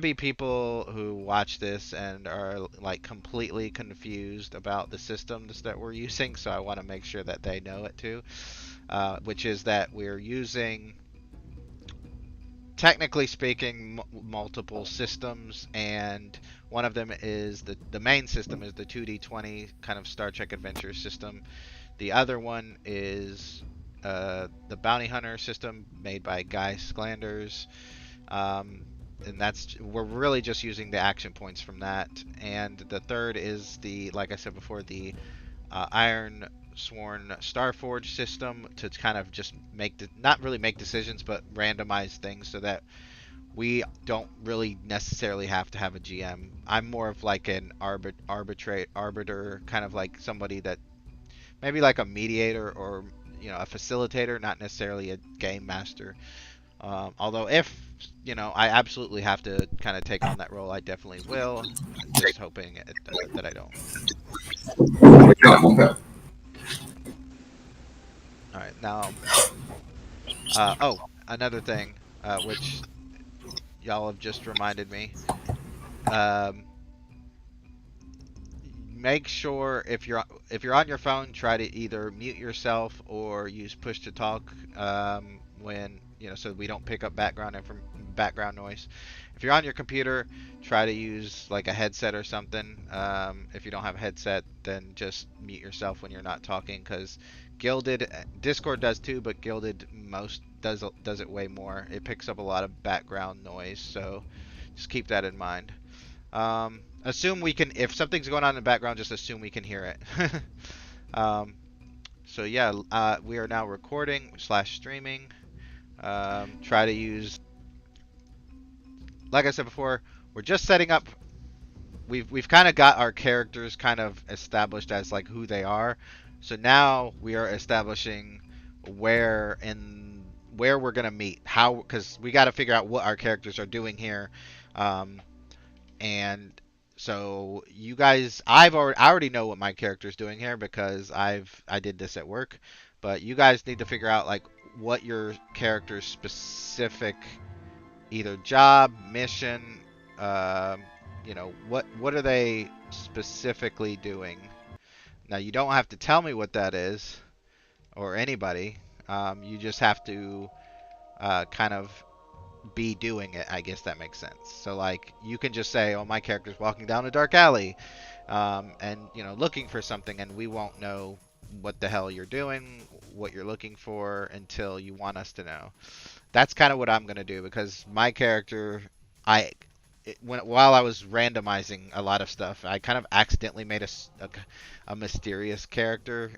be people who watch this and are like completely confused about the systems that we're using, so I want to make sure that they know it too. Which is that we're using, technically speaking, multiple systems, and one of them is the main system is the 2D20 kind of Star Trek Adventure system. The other one is the Bounty Hunter system made by Guy Sklanders. And that's, we're really just using the action points from that. And the third is the, like I said before, the Iron Sworn Starforge system to kind of just not really make decisions, but randomize things so that we don't really necessarily have to have a GM. I'm more of like an arbiter, kind of like somebody that maybe like a mediator or a facilitator, not necessarily a game master. Although if I absolutely have to kind of take on that role, I definitely will. Just hoping that I don't. All right, now. Oh, another thing, which y'all have just reminded me. Um, Make sure if you're on your phone, try to either mute yourself or use push to talk when so we don't pick up background noise. If you're on your computer, try to use like a headset or something. If you don't have a headset, then just mute yourself when you're not talking, because Gilded Discord does too, but Gilded most does it way more. It picks up a lot of background noise, so just keep that in mind. Assume we can, if something's going on in the background, just assume we can hear it. um, so yeah, we are now recording / streaming. Try to use, like I said before, we're just setting up. We've kind of got our characters kind of established as like who they are. So now we are establishing where we're gonna meet. How, because we got to figure out what our characters are doing here. And so you guys, I already know what my character's doing here because I did this at work, but you guys need to figure out like what your character's specific either job, mission, what are they specifically doing. Now you don't have to tell me what that is or anybody. You just have to kind of be doing it. I guess that makes sense. So like you can just say, "Oh, my character's walking down a dark alley," and looking for something, and we won't know what the hell you're doing, what you're looking for until you want us to know. That's kind of what I'm gonna do because my character, I while I was randomizing a lot of stuff, I kind of accidentally made a mysterious character.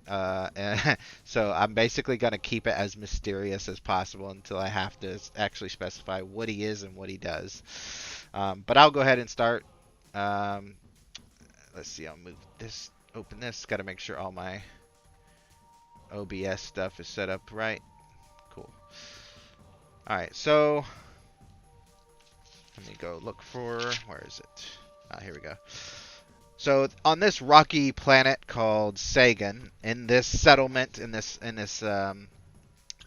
So I'm basically going to keep it as mysterious as possible until I have to actually specify what he is and what he does. But I'll go ahead and start. Um, let's see, I'll move this, open this. Got to make sure all my OBS stuff is set up right. Cool. All right, so let me go look for, where is it? Ah, here we go. So on this rocky planet called Sagan, in this settlement, in this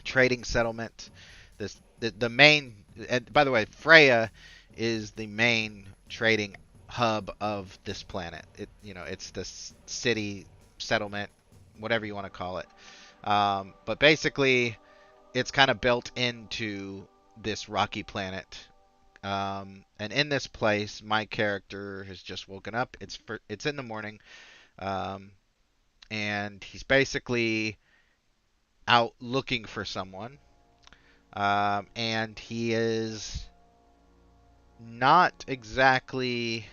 trading settlement, the main, and by the way, Freya is the main trading hub of this planet. It's the city settlement, whatever you want to call it. But basically, it's kind of built into this rocky planet. And in this place, my character has just woken up. It's in the morning, um, and he's basically out looking for someone. And he is not exactly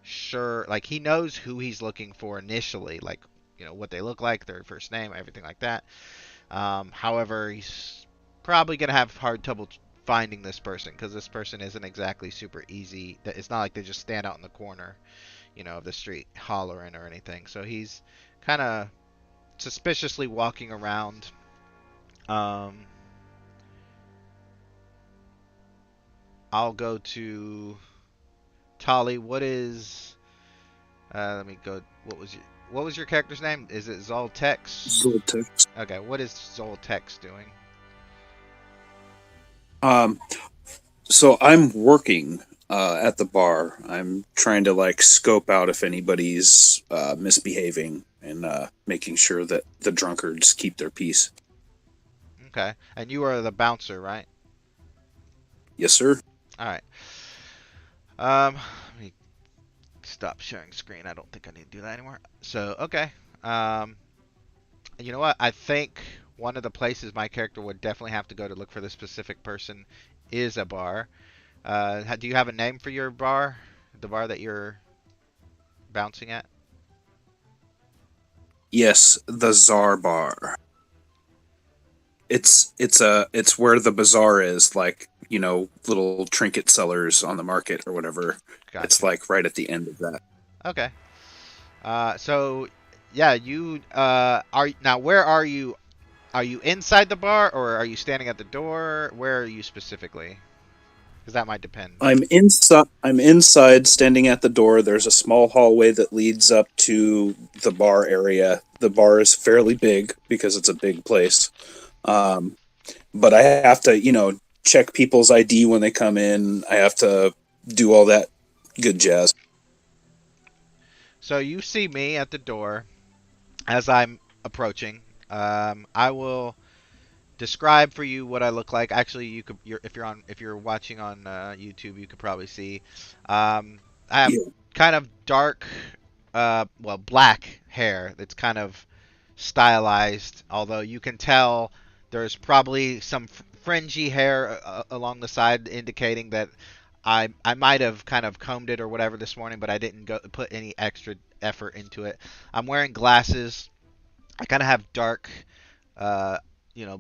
sure. Like he knows who he's looking for initially, like what they look like, their first name, everything like that. However, he's probably gonna have hard trouble finding this person because this person isn't exactly super easy. It's not like they just stand out in the corner, of the street hollering or anything. So he's kind of suspiciously walking around. Um, I'll go to Tali. What is? Let me go. What was your character's name? Is it Zoltex? Zoltex. Okay. What is Zoltex doing? Um, So I'm working at the bar. I'm trying to like scope out if anybody's misbehaving and making sure that the drunkards keep their peace. Okay. And you are the bouncer, right? Yes, sir. All right. Let me stop sharing screen. I don't think I need to do that anymore. So, okay. Um, you know what? I think one of the places my character would definitely have to go to look for this specific person is a bar. Do you have a name for your bar? The bar that you're bouncing at? Yes, the Czar Bar. It's where the bazaar is, like little trinket sellers on the market or whatever. It's Gotcha. like right at the end of that. Okay. So yeah, you are now. Where are you? Are you inside the bar or are you standing at the door? Where are you specifically? Because that might depend. I'm inside. I'm inside, standing at the door. There's a small hallway that leads up to the bar area. The bar is fairly big because it's a big place. Um, but I have to, check people's ID when they come in. I have to do all that good jazz. So you see me at the door as I'm approaching. I will describe for you what I look like. Actually, if you're watching on YouTube, you could probably see. I have Yeah, kind of dark, well, black hair. That's kind of stylized, although you can tell there's probably some fringy hair along the side, indicating that I might have kind of combed it or whatever this morning, but I didn't go put any extra effort into it. I'm wearing glasses. I kind of have dark, uh,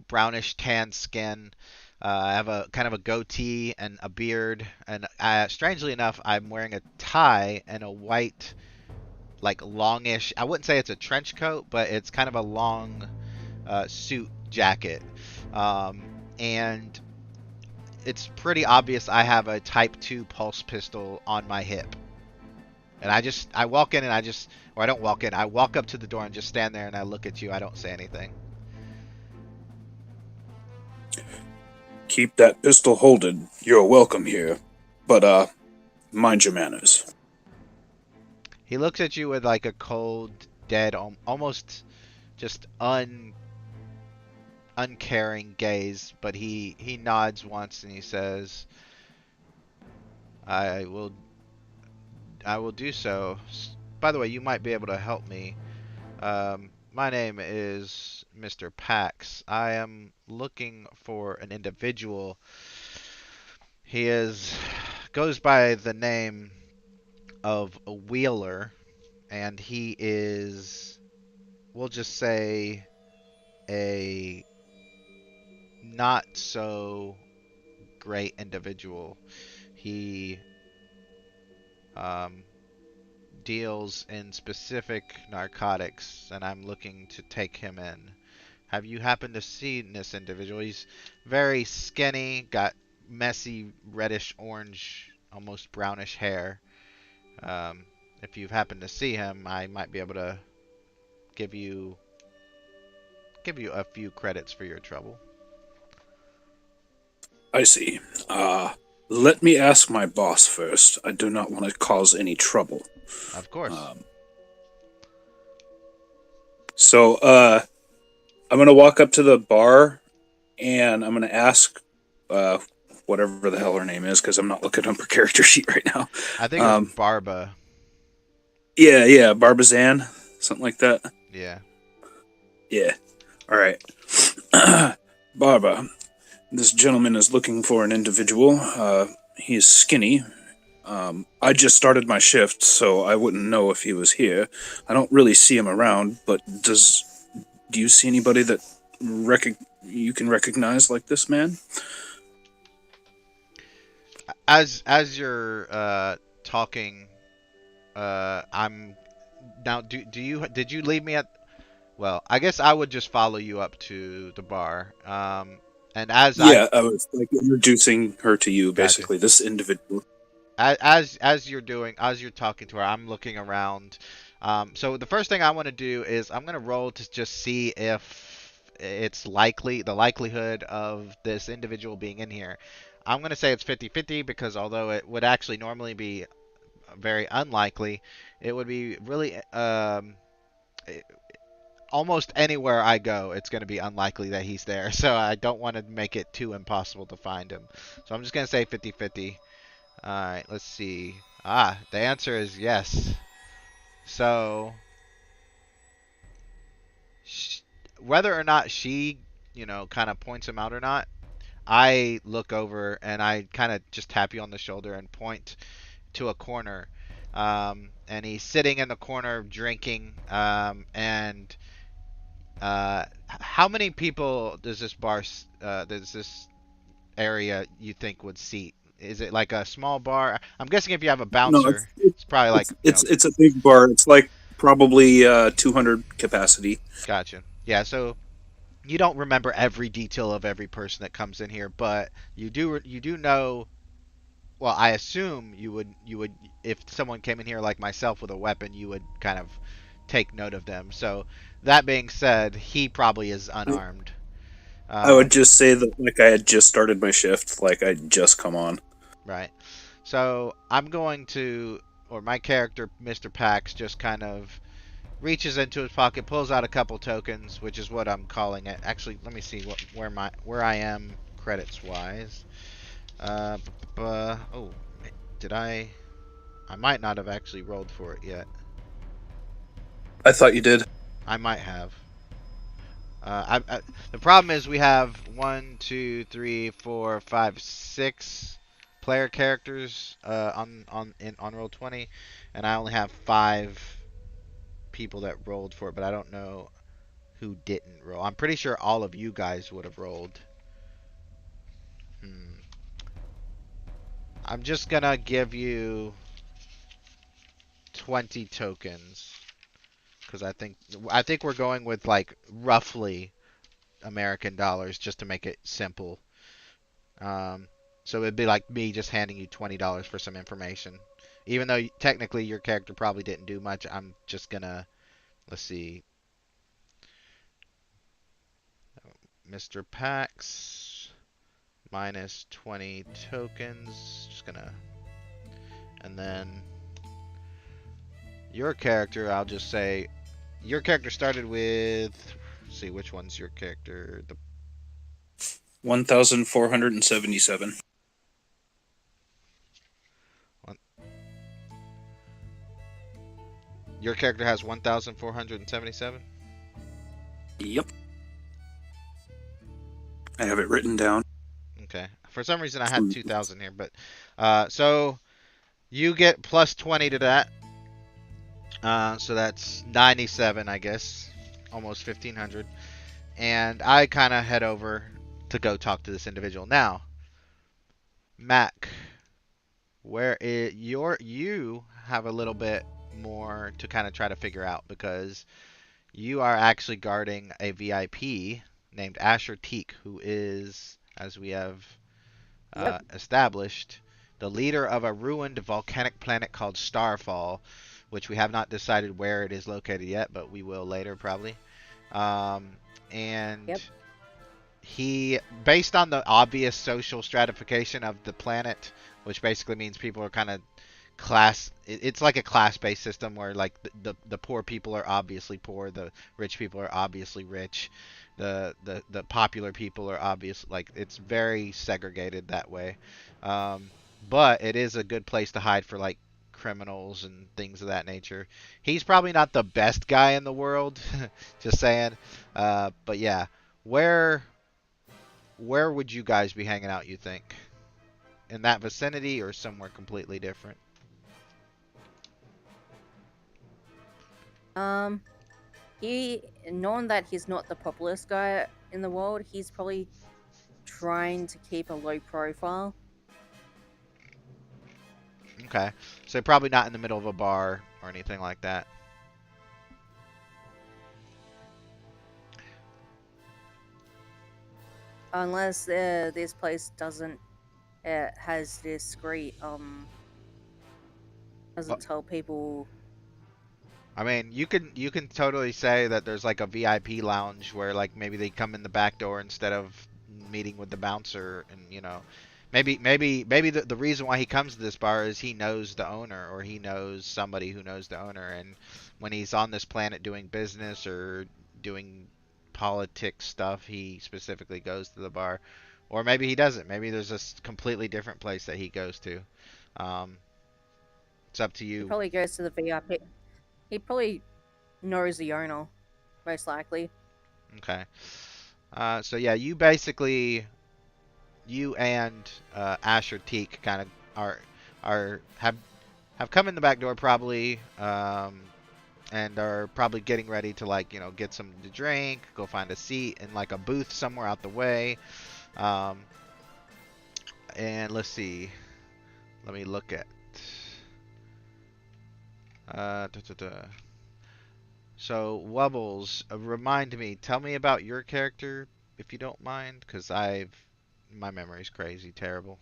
brownish tan skin. I have a kind of a goatee and a beard, and strangely enough, I'm wearing a tie and a white, like longish. I wouldn't say it's a trench coat, but it's kind of a long suit jacket. Um, and it's pretty obvious I have a Type 2 pulse pistol on my hip. And I walk in and or I don't walk in, I walk up to the door and just stand there and I look at you. I don't say anything. keep that pistol holded. You're welcome here, but mind your manners. He looks at you with like a cold, dead, almost just uncaring gaze, but he nods once and he says, "I will I will do so. By the way, you might be able to help me. My name is Mr. Pax. I am looking for an individual. He is goes by the name of a Wheeler, and he is, we'll just say, a not so great individual. He um, deals in specific narcotics, and I'm looking to take him in. Have you happened to see this individual? He's very skinny, got messy reddish orange, almost brownish hair. Um, if you've happened to see him, I might be able to give you give you a few credits for your trouble. I see. Let me ask my boss first. I do not want to cause any trouble. Of course. Um, so I'm gonna walk up to the bar and I'm gonna ask uh, whatever the hell her name is because I'm not looking up her character sheet right now. I think it's Um, Barba. yeah, yeah, Barbazan, something like that. Yeah. Yeah. All right. Barba, this gentleman is looking for an individual. He's skinny. I just started my shift, so I wouldn't know if he was here. I don't really see him around, but do you see anybody that you can recognize like this man? As you're talking, I'm now. Do you did you leave me at? Well, I guess I would just follow you up to the bar. And Yeah, I was like introducing her to you, gotcha. basically. This individual. As you're as you're talking to her, I'm looking around. So the first thing I want to do is I'm gonna roll to just see if it's likely the likelihood of this individual being in here. I'm going to say it's 50-50 because although it would actually normally be very unlikely, it would be really almost anywhere I go, it's going to be unlikely that he's there. So I don't want to make it too impossible to find him. So I'm just going to say 50-50. All right, let's see. Ah, the answer is yes. So whether or not she, kind of points him out or not, I look over and I kind of just tap you on the shoulder and point to a corner. And he's sitting in the corner drinking. And how many people does does this area you think would seat? Is it like a small bar? I'm guessing if you have a No, bouncer, it's probably like, it's a big bar. It's like probably 200 capacity. gotcha. Yeah, so you don't remember every detail of every person that comes in here, but you do know. Well, I assume you would if someone came in here like myself with a weapon, you would kind of take note of them. So that being said, he probably is unarmed. I would Um, just say that like I had just started my shift, like I'd just come on. right. So I'm going to, or my character, Mr. Pax, just kind of reaches into his pocket, pulls out a couple tokens, which is what I'm calling it. Actually, let me see where I am credits wise. Uh, oh, did I? I might not have actually rolled for it yet. I thought you did. I might have. The problem is we have 6 player characters on Roll20, and I only have 5 people that rolled for it, but I don't know who didn't roll. I'm pretty sure all of you guys would have rolled. Hmm. I'm just gonna give you 20 tokens because I think we're going with like roughly American dollars just to make it simple. Um, so it'd be like me just handing you $20 for some information. Even though technically your character probably didn't do much, I'm just gonna, let's see, Mr. Pax minus 20 tokens. Just gonna, and then your character, I'll just say, your character started with, let's see, which one's your character? 1,477. One, your character has 1,477? Yep. I have it written down. Okay. For some reason I had 2,000 here, but so you get plus 20 to that. So that's 97, I guess, almost 1,500. And I kind of head over to go talk to this individual. Now, Mac, you have a little bit more to kind of try to figure out because you are actually guarding a VIP named Asher Teak, who is, as we have Yep. established, the leader of a ruined volcanic planet called Starfall, which we have not decided where it is located yet, but we will later probably. Um, and Yep. he, based on the obvious social stratification of the planet, which basically means people are kind of it's like a class-based system where like the poor people are obviously poor, the rich people are obviously rich, the popular people are obvious, like it's very segregated that way. um, but it is a good place to hide for like criminals and things of that nature. He's probably not the best guy in the world, just saying. But yeah, where where would you guys be hanging out, you think? In that vicinity or somewhere completely different? Um, he, knowing that he's not the populist guy in the world, he's probably trying to keep a low profile. Okay. So probably not in the middle of a bar or anything like that. Unless this place doesn't has discreet doesn't tell people. I mean, you can totally say that there's like a VIP lounge where like maybe they come in the back door instead of meeting with the bouncer, and maybe the reason why he comes to this bar is he knows the owner, or he knows somebody who knows the owner, and when he's on this planet doing business or doing politics stuff, he specifically goes to the bar. Or maybe he doesn't. Maybe there's a completely different place that he goes to. Um, it's up to He you. probably goes to the VIP. He probably knows the owner, most likely. Okay. So yeah, you basically, you and Asher Teak kind of are have come in the back door probably, and are probably getting ready to, like, get something to drink, go find a seat in like a booth somewhere out the way. Um, and let's see. Let me look at. So Wubbles, remind me. Tell me about your character, if you don't mind, because my memory's crazy, terrible.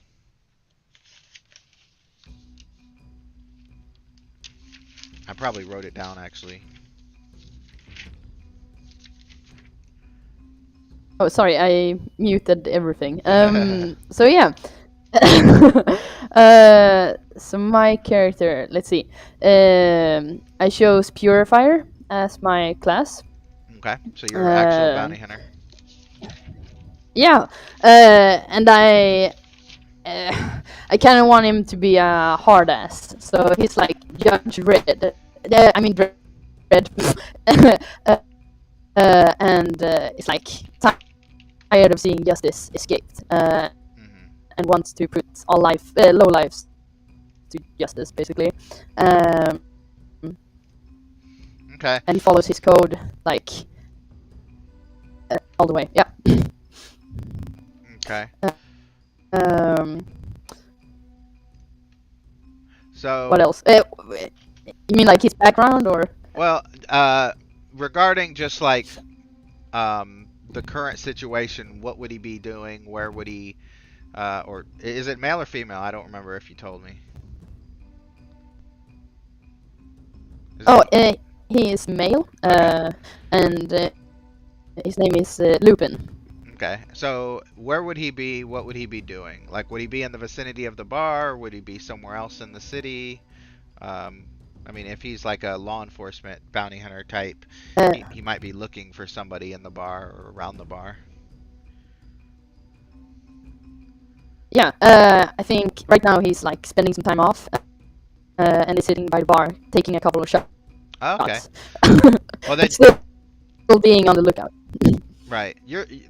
I probably wrote it down actually. Oh, sorry, I muted everything. So yeah. So my character, let's see. I chose Purifier as my class. Okay, so you're an actual bounty hunter. Yeah, and I kind of want him to be a hard ass. So he's like Judge Red. I mean Red. And it's like tired of seeing justice escaped, and wants to put all low lives to justice, basically. Okay. And he follows his code like all the way. Yeah. Okay. So What else? You mean like his background, or? Well, regarding just like the current situation, what would he be doing? Where would he, or is it male or female? I don't remember if you told me. He is male, and his name is Lupin. Okay, so where would he be? What would he be doing? Like, would he be in the vicinity of the bar? Would he be somewhere else in the city? I mean, if he's like a law enforcement bounty hunter type, he might be looking for somebody in the bar or around the bar. Yeah, I think right now he's like spending some time off, and is sitting by the bar taking a couple of shots. Oh, okay. Well, then still being on the lookout. Right.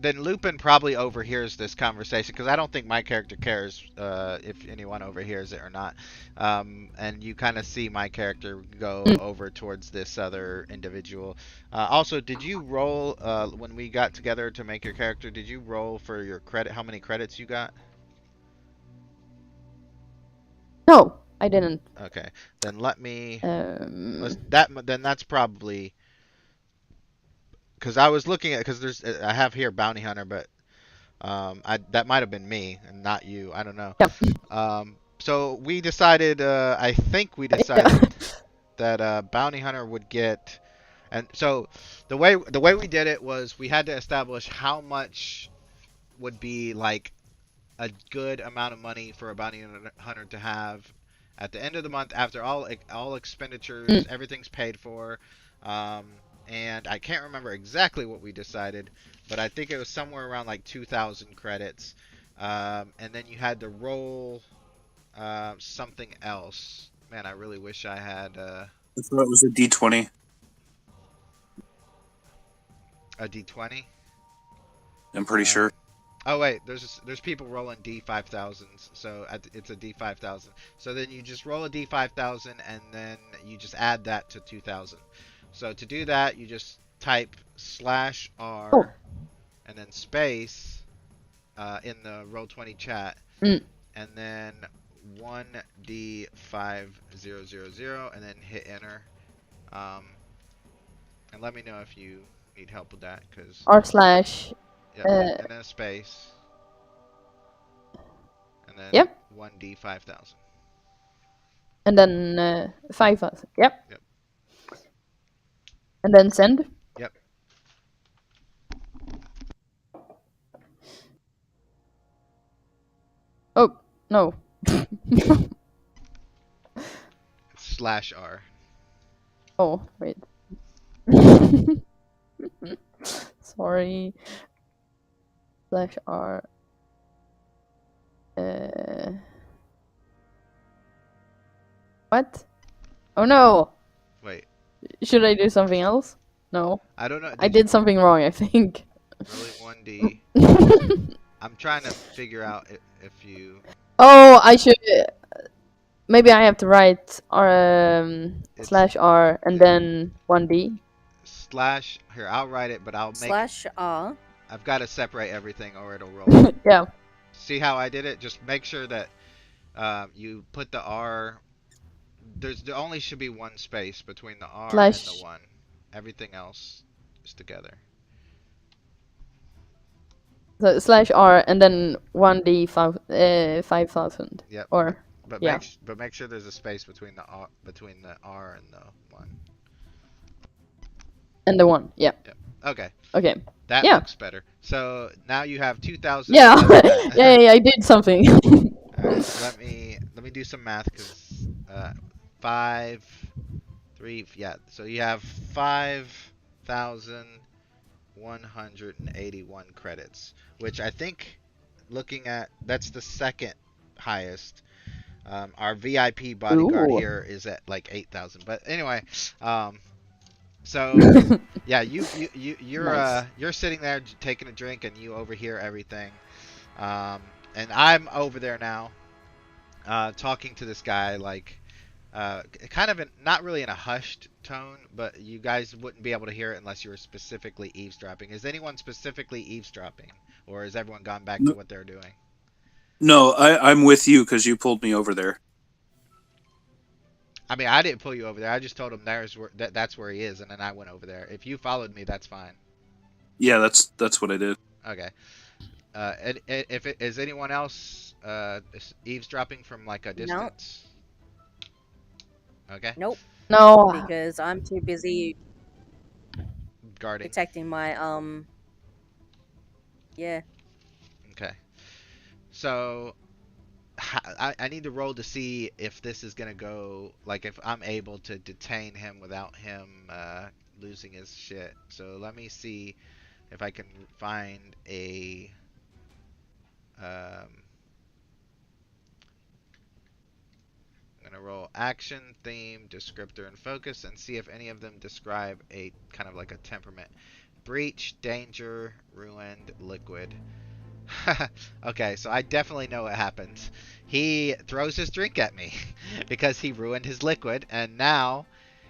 Then Lupin probably overhears this conversation, because I don't think my character cares if anyone overhears it or not. And you kind of see my character go over towards this other individual. Also, did you roll when we got together to make your character? Did you roll for your credit? How many credits you got? No, I didn't. Okay. Then let me. Then that's probably. Because I was looking at, because I have here bounty hunter, but that might have been me and not you. I don't know. Yeah. So we decided, I think we decided that bounty hunter would get, and so the way we did it was we had to establish how much would be like a good amount of money for a bounty hunter to have at the end of the month after all expenditures, everything's paid for. And I can't remember exactly what we decided, but I think it was somewhere around like 2,000 credits. And then you had to roll something else. Man, I really wish I had. I thought it was a D20. A D20? I'm pretty sure. Oh wait, there's people rolling D5000s, so it's a D5000. So then you just roll a D5000, and then you just add that to 2,000. So to do that, you just type /R and then space in the Roll20 chat, and then 1D5000, and then hit enter. And let me know if you need help with that, because /. Yeah, and then a space, and then 1D5000. And then 5,000. Yep. Yep. And then send. Yep. Oh, No. Slash R. Oh, wait. Sorry. Slash R. What? Oh no! Wait, Should I do something else? No. I don't know. I did something wrong, I think. Rolling 1D. I'm trying to figure out if you. Oh, I should. Maybe I have to write It's slash R and then 1D. slash. Here, I'll write it, but I'll make. Slash R. I've got to separate everything or it'll roll. Yeah. See how I did it? Just make sure that you put the R. There only should be one space between the R and Slash. the 1. Everything else is together. So slash R and then 1D 5000. Yep. Or But yeah. make sure there's a space between the R and the 1. And the 1. Yeah. Okay. Okay. That Yeah. looks better. So now you have 2,000. Yeah. yeah, I did something. Alright, let me do some math because 5, 3, yeah. So you have 5,181 credits, which I think, looking at, that's the second highest. Our VIP bodyguard Ooh. here is at like 8,000. But anyway, so yeah, you're Nice. you're sitting there taking a drink and you overhear everything. And I'm over there now, talking to this guy like, kind of not really in a hushed tone, but you guys wouldn't be able to hear it unless you were specifically eavesdropping. Is anyone specifically eavesdropping, or has everyone gone back to what they're doing? No, I'm with you because you pulled me over there. I mean, I didn't pull you over there. I just told him that's where he is, and then I went over there. If you followed me, that's fine. Yeah, that's what I did. Okay. Is anyone else eavesdropping from like a distance? Okay. Nope. No. Because I'm too busy Guarding. protecting my Yeah. Okay. So I need to roll to see if this is gonna go, like if I'm able to detain him without him losing his shit. So let me see if I can find a I'm gonna roll action, theme, descriptor, and focus, and see if any of them describe a kind of like a temperament. Breach, danger, ruined, liquid. Okay, so I definitely know what happens. He throws his drink at me because he ruined his liquid, and now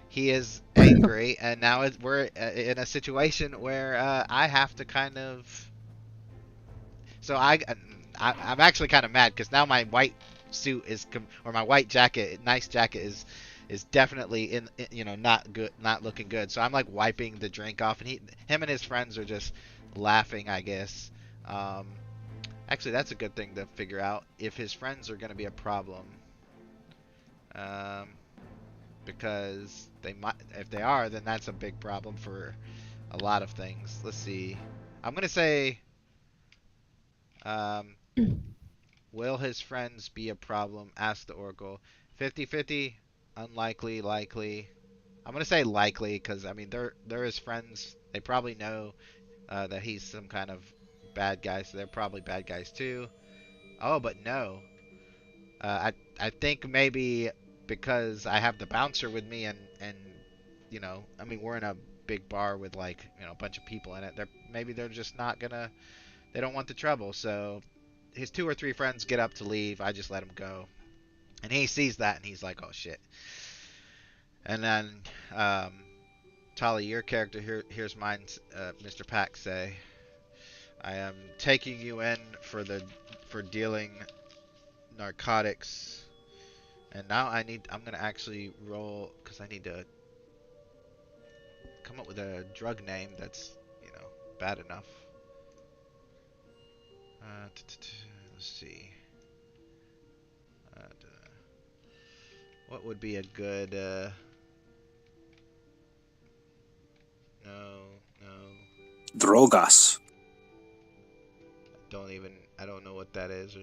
he is angry, and now we're in a situation where I have to kind of. So I'm actually kind of mad because now my white suit is or my white jacket, nice jacket is definitely not good, not looking good. So I'm like wiping the drink off, and him and his friends are just laughing, I guess. Actually, that's a good thing to figure out if his friends are going to be a problem. Because they might, if they are, then that's a big problem for a lot of things. Let's see. I'm going to say, will his friends be a problem? Ask the Oracle. 50-50, unlikely, likely. I'm going to say likely because, I mean, they're his friends. They probably know that he's some kind of bad guy, so they're probably bad guys too. Oh, but no. I think maybe because I have the bouncer with me and I mean we're in a big bar with like a bunch of people in it. Maybe they're just not gonna. They don't want the trouble. So his 2 or 3 friends get up to leave. I just let him go, and he sees that and he's like, oh shit. And then Tali, your character here's mine. Mr. Pack say, I am taking you in for dealing narcotics, and now I'm gonna actually roll because I need to come up with a drug name that's bad enough. Let's see. What would be a good no. Drogas. I don't know what that is.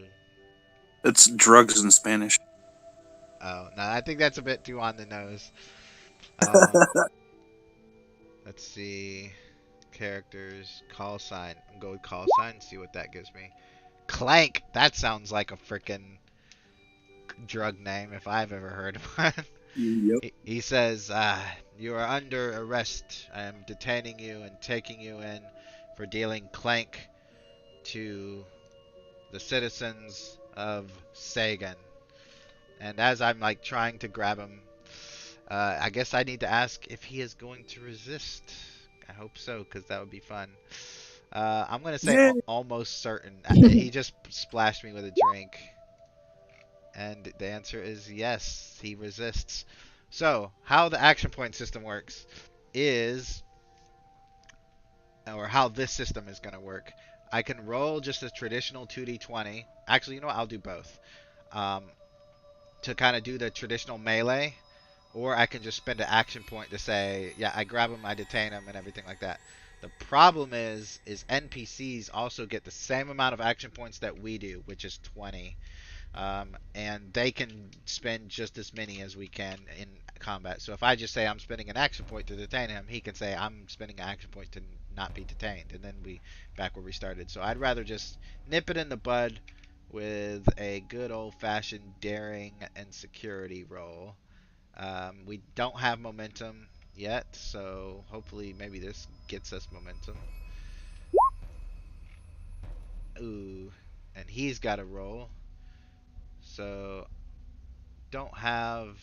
It's drugs in Spanish. Oh, no, I think that's a bit too on the nose. Um, let's see. Characters, call sign. I'm going with call sign, see what that gives me. Clank! That sounds like a freaking drug name if I've ever heard one. Yep. He says, you are under arrest. I am detaining you and taking you in for dealing clank to the citizens of Sagan. And as I'm like trying to grab him, I guess I need to ask if he is going to resist. I hope so, because that would be fun. I'm gonna say Yeah. almost certain. He just splashed me with a drink, and the answer is yes. He resists. So how the action point system works is, or how this system is gonna work. I can roll just a traditional 2d20. Actually, you know what? I'll do both. Um, to kind of do the traditional melee, or I can just spend an action point to say, yeah, I grab him, I detain him, and everything like that. The problem is NPCs also get the same amount of action points that we do, which is 20. And they can spend just as many as we can in combat. So if I just say I'm spending an action point to detain him, he can say I'm spending an action point to not be detained, and then we back where we started. So I'd rather just nip it in the bud with a good old-fashioned daring and security roll. We don't have momentum yet, so hopefully maybe this gets us momentum. Ooh, and he's got a roll. So don't have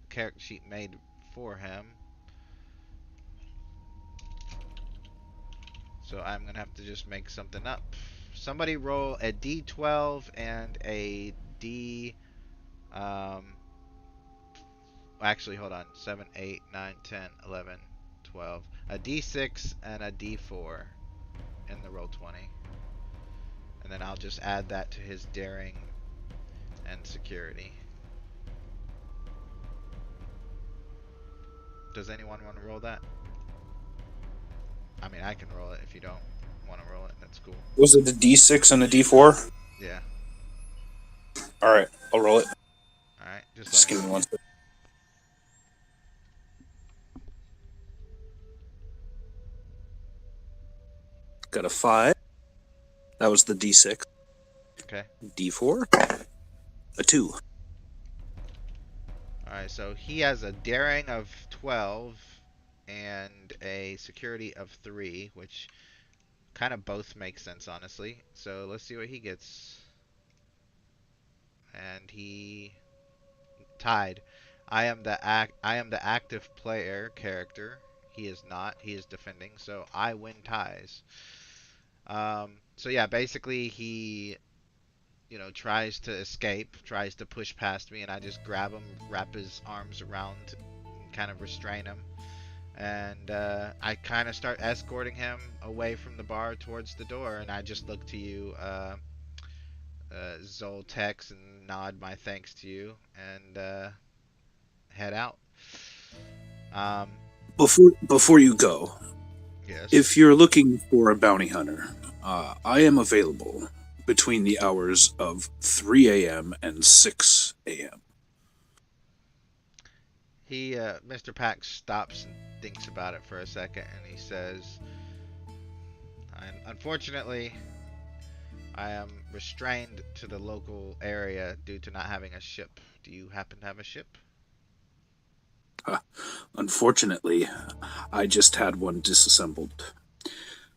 character sheet made for him. So I'm going to have to just make something up. Somebody roll a D12 and a D... Um, actually, hold on. 7, 8, 9, 10, 11, 12. A D6 and a D4 in the roll 20. And then I'll just add that to his daring and security. Does anyone want to roll that? I mean, I can roll it if you don't want to roll it. That's cool. Was it a D6 and a D4? Yeah. All right, I'll roll it. Alright. Just give me one second. Got a 5. That was the D6. Okay. D4. A 2. Alright, so he has a daring of 12 and a security of 3, which kind of both make sense, honestly. So let's see what he gets. And he tied. I am the active player character. He is not. He is defending. So I win ties. So yeah, basically he, tries to escape, tries to push past me, and I just grab him, wrap his arms around, and kind of restrain him. And I kind of start escorting him away from the bar towards the door, and I just look to you, Zoltex, and nod my thanks to you, and head out. Um, Before you go, yes. if you're looking for a bounty hunter, I am available between the hours of 3 a.m. and 6 a.m. Mr. Pack stops and thinks about it for a second, and he says, Unfortunately, I am restrained to the local area due to not having a ship. Do you happen to have a ship?" Unfortunately, I just had one disassembled.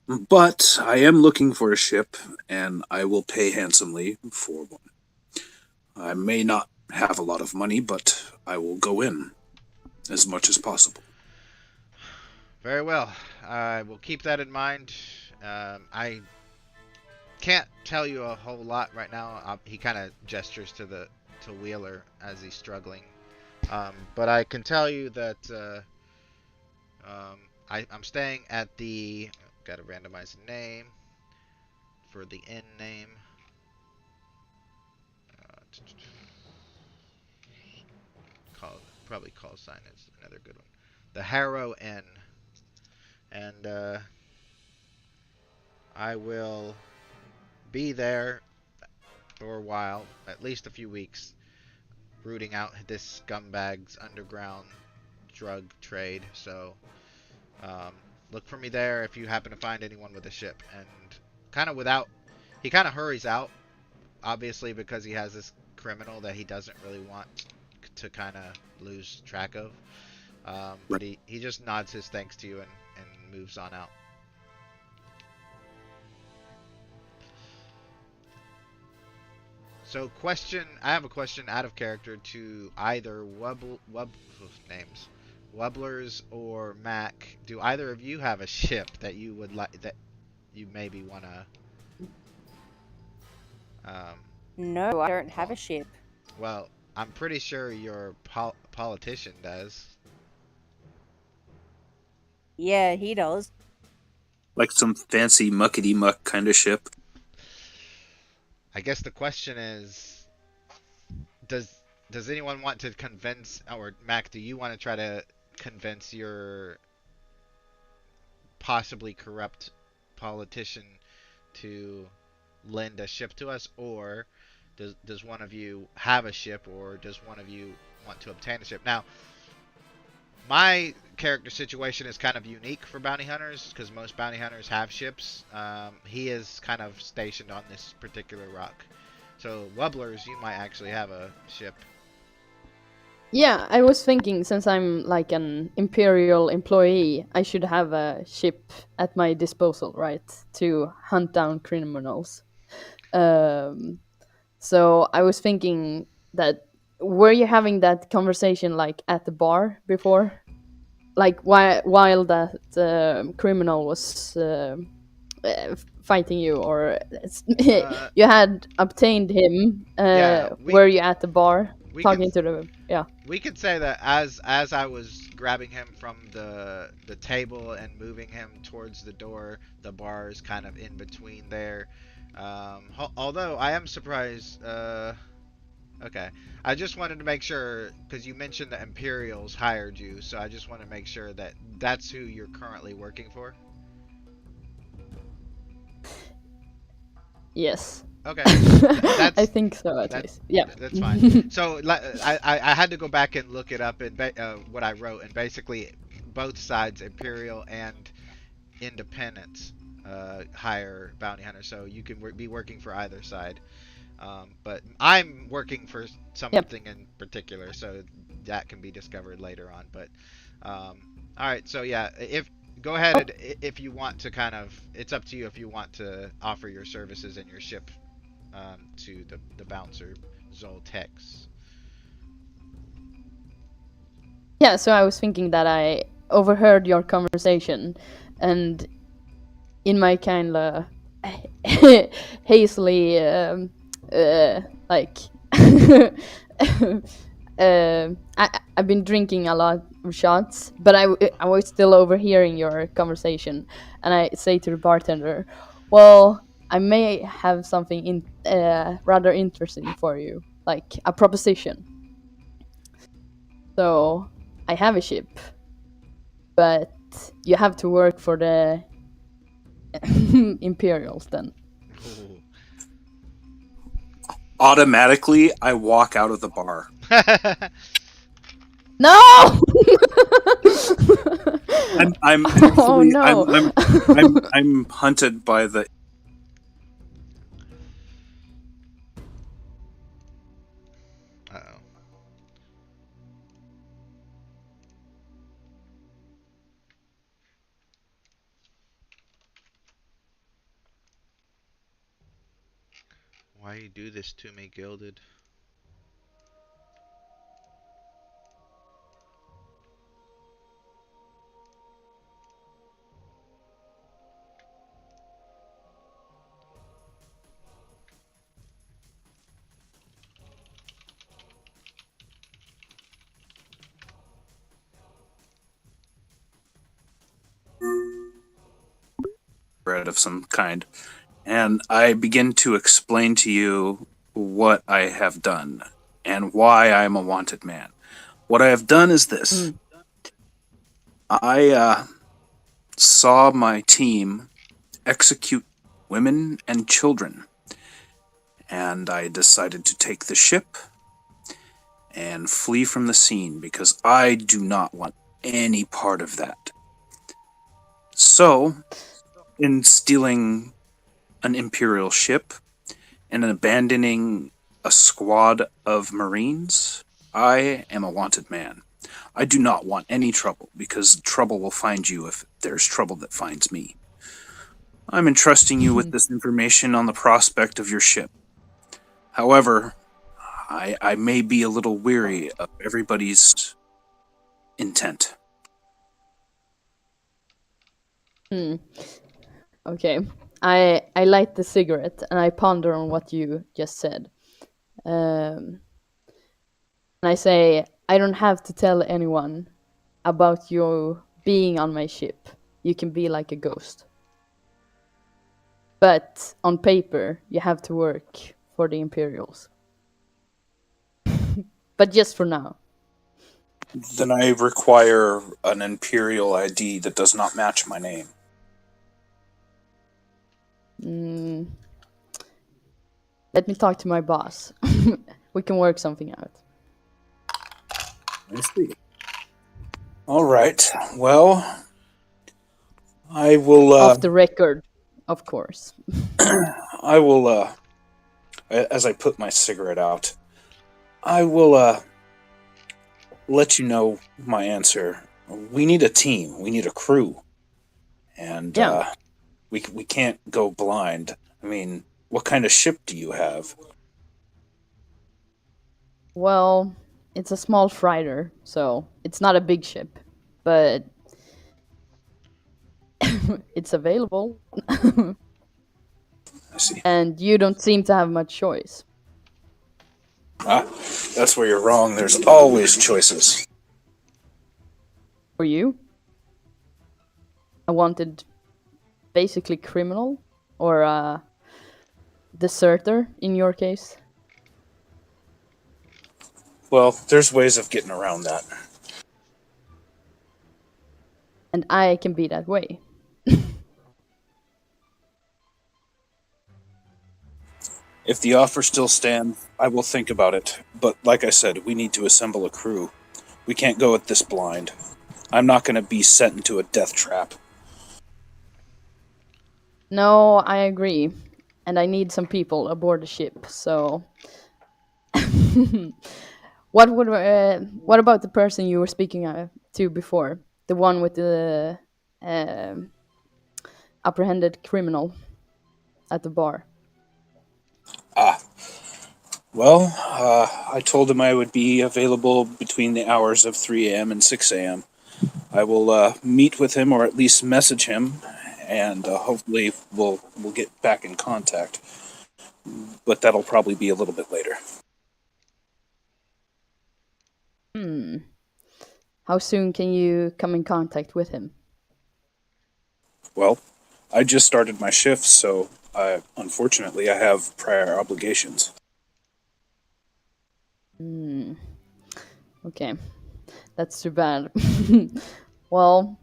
But I am looking for a ship, and I will pay handsomely for one. I may not have a lot of money, but I will go in as much as possible. Very well. I will keep that in mind. I can't tell you a whole lot right now. He kind of gestures to Wheeler as he's struggling. But I can tell you that I'm staying at the... Got to randomize the name for the inn name. Probably call sign is another good one. The Harrow Inn. And I will be there for a while, at least a few weeks, rooting out this scumbag's underground drug trade. So look for me there if you happen to find anyone with a ship. And he kind of hurries out, obviously because he has this criminal that he doesn't really want to kind of lose track of. But he just nods his thanks to you and moves on out. So I have a question out of character to either Wubblers or Mac. Do either of you have a ship that you would like, that you maybe want to No, I don't have a ship. well, I'm pretty sure your politician does. Yeah, he does. Like some fancy muckety muck kind of ship. I guess the question is, does anyone want to convince, or Mac, do you want to try to convince your possibly corrupt politician to lend a ship to us, or does one of you have a ship, or does one of you want to obtain a ship? Now, my character situation is kind of unique for bounty hunters because most bounty hunters have ships. He is kind of stationed on this particular rock. So, Wubblers, you might actually have a ship. Yeah, I was thinking since I'm like an Imperial employee, I should have a ship at my disposal, right? To hunt down criminals. So I was thinking that, were you having that conversation like at the bar before? Like while that criminal was fighting you, or you had obtained him? Were you at the bar talking to the? Yeah. We could say that as I was grabbing him from the table and moving him towards the door, the bar is kind of in between there. Although I am surprised. Okay, I just wanted to make sure because you mentioned the Imperials hired you, so I just want to make sure that that's who you're currently working for. Yes. Okay. I think so at least. Yeah. That's fine. So I had to go back and look it up and what I wrote, and basically both sides, Imperial and Independence, hire bounty hunters. So you can be working for either side. But I'm working for something in particular, so that can be discovered later on. But all right. So yeah, go ahead if you want to kind of. It's up to you if you want to offer your services and your ship to the bouncer Zoltex. Yeah, so I was thinking that I overheard your conversation, and in my kind of hazily like I've been drinking a lot of shots, but I was still overhearing your conversation, and I say to the bartender, well, I may have something rather interesting for you, like a proposition. So I have a ship, but you have to work for the Imperials then. Ooh. Automatically, I walk out of the bar. No! I'm Oh, no. I'm hunted by the. Uh-oh. Why you do this to me, Gilded? Bread of some kind, and I begin to explain to you what I have done and why I am a wanted man. What I have done is this. I saw my team execute women and children, and I decided to take the ship and flee from the scene because I do not want any part of that. So, in stealing an Imperial ship and abandoning a squad of Marines, I am a wanted man. I do not want any trouble because trouble will find you if there's trouble that finds me. I'm entrusting you with this information on the prospect of your ship. However, I may be a little weary of everybody's intent. Hmm. Okay. I light the cigarette and I ponder on what you just said. And I say, I don't have to tell anyone about you being on my ship. You can be like a ghost. But on paper, you have to work for the Imperials. But just for now. Then I require an Imperial ID that does not match my name. Mm, let me talk to my boss. We can work something out. I see. All right. Well, I will. Off the record, of course. I will. As I put my cigarette out, I will let you know my answer. We need a team. We need a crew, and Yeah. we can't go blind. I mean, what kind of ship do you have? Well, it's a small freighter, so it's not a big ship, but it's available. I see. And you don't seem to have much choice. Ah, that's where you're wrong. There's always choices. For you? A wanted, basically criminal? Or a deserter, in your case? Well, there's ways of getting around that. And I can be that way. If the offer still stands, I will think about it. But like I said, we need to assemble a crew. We can't go at this blind. I'm not going to be set into a death trap. No, I agree. And I need some people aboard the ship, so... what about the person you were speaking to before? The one with the apprehended criminal at the bar. Ah, well, I told him I would be available between the hours of 3 a.m. and 6 a.m. I will meet with him or at least message him, and hopefully we'll get back in contact. But that'll probably be a little bit later. How soon can you come in contact with him? Well, I just started my shift, so unfortunately I have prior obligations. Okay, that's too bad. Well,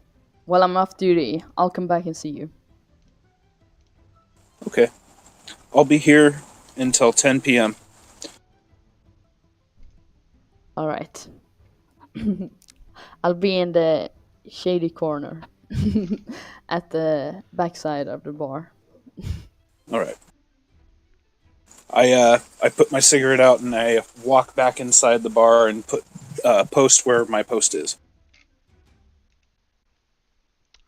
while I'm off duty, I'll come back and see you. Okay, I'll be here until 10 p.m. All right. I'll be in the shady corner at the backside of the bar. All right. I put my cigarette out and I walk back inside the bar and put post where my post is.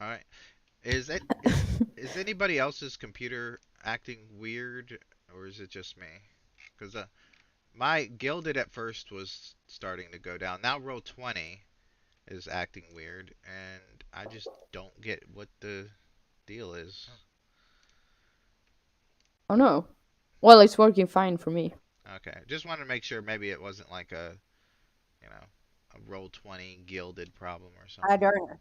All right. Is anybody else's computer acting weird, or is it just me? Because my Gilded at first was starting to go down. Now Roll20 is acting weird, and I just don't get what the deal is. Oh no. Well, it's working fine for me. Okay, just wanted to make sure maybe it wasn't like you know, a Roll20 Gilded problem or I something. don't know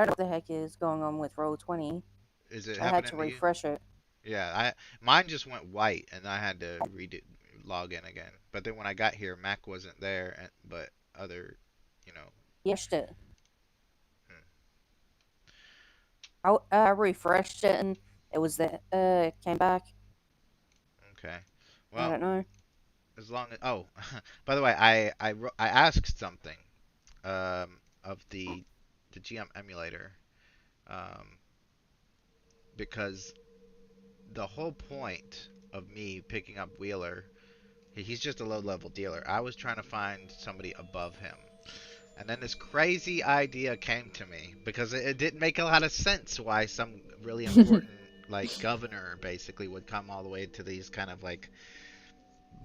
what the heck is going on with Roll20. Is it I had happening to to you? refresh it. Yeah, mine just went white and I had to log in again. But then when I got here, Mac wasn't there, but other, you know. Yes, it. Hmm. I refreshed it and it was came back. Okay. I Well, don't know. as long as by the way, I asked something of the GM emulator um, because the whole point of me picking up Wheeler, he's just a low level dealer. I was trying to find somebody above him. And then this crazy idea came to me because it didn't make a lot of sense why some really important like governor basically would come all the way to these kind of like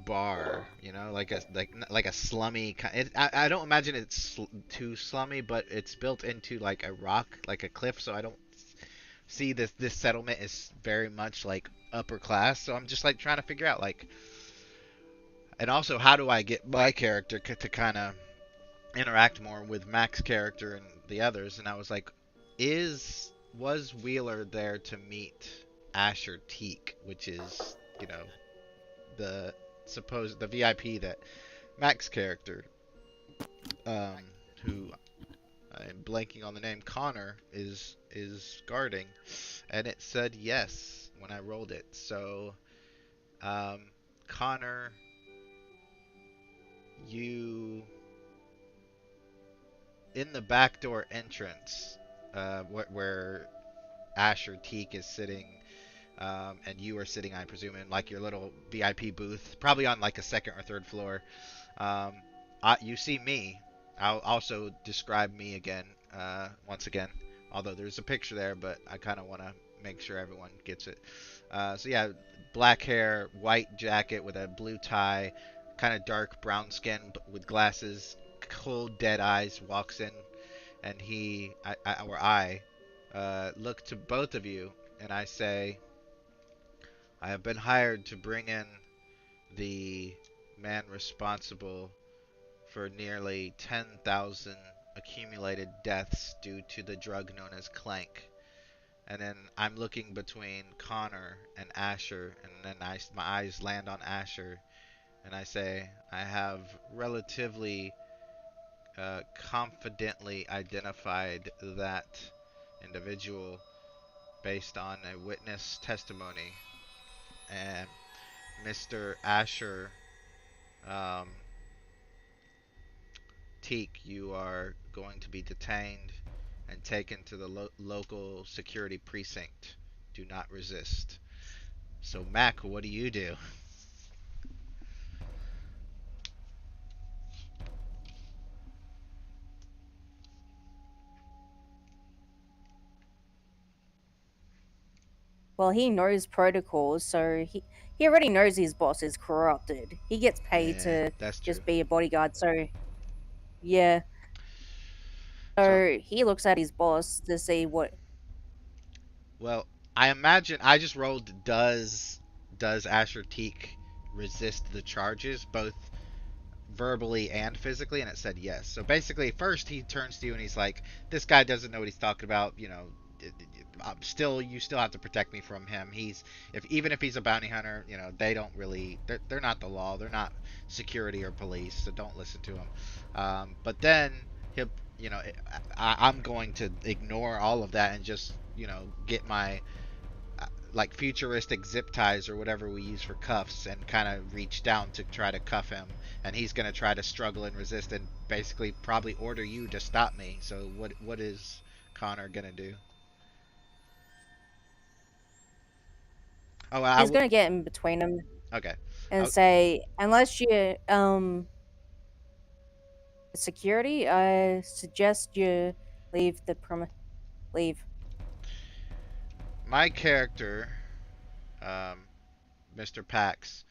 bar, you know, like a slummy I don't imagine it's too slummy, but it's built into like a rock, like a cliff, so I don't see this settlement is very much like upper class. So I'm just like trying to figure out like, and also how do I get my character to kind of interact more with Mac's character and the others. And I was like, was Wheeler there to meet Asher Teak, which is, you know, the VIP that Mac's character, who I'm blanking on the name, Connor is guarding, and it said yes when I rolled it. So, Connor, you in the back door entrance, where Asher Teak is sitting, and you are sitting, I presume, in like your little VIP booth, probably on like a second or third floor. Um, you see me. I'll also describe me again, once again. Although there's a picture there, but I kind of want to make sure everyone gets it. So yeah, black hair, white jacket with a blue tie, kind of dark brown skin with glasses, cold dead eyes. Walks in, and I look to both of you, and I say, I have been hired to bring in the man responsible for nearly 10,000 accumulated deaths due to the drug known as Clank. And then I'm looking between Connor and Asher, and then my eyes land on Asher, and I say, I have relatively confidently identified that individual based on a witness testimony. And Mr. Asher um, Teak, you are going to be detained and taken to the local security precinct. Do not resist. So, Mac, what do you do? Well, he knows protocols, so he already knows his boss is corrupted. He gets paid Yeah, to that's true. just be a bodyguard, so yeah. So, So he looks at his boss to see what. well, I imagine I just rolled. Does Asher Teak resist the charges, both verbally and physically? And it said yes. So basically, first he turns to you and he's like, "This guy doesn't know what he's talking about. You know, you still have to protect me from him. Even if he's a bounty hunter, you know, they don't really, they're not the law. They're not security or police. So don't listen to him." But then he'll, you know, I'm going to ignore all of that and just, you know, get my like futuristic zip ties or whatever we use for cuffs and kind of reach down to try to cuff him, and he's going to try to struggle and resist and basically probably order you to stop me. So what is Connor going to do? Oh, He's gonna get in between them okay. and I, say, unless you security, I suggest you leave the leave. my character, um, Mr. Pax,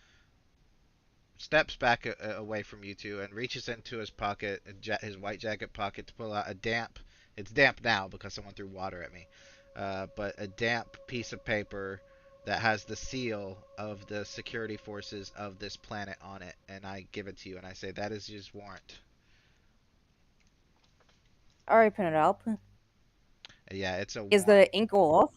steps back away from you two and reaches into his pocket, his white jacket pocket, to pull out a damp. It's damp now because someone threw water at me. But a damp piece of paper that has the seal of the security forces of this planet on it, and I give it to you, and I say, that is his warrant. I open it up. Yeah, it's a Is warrant. the ink all off?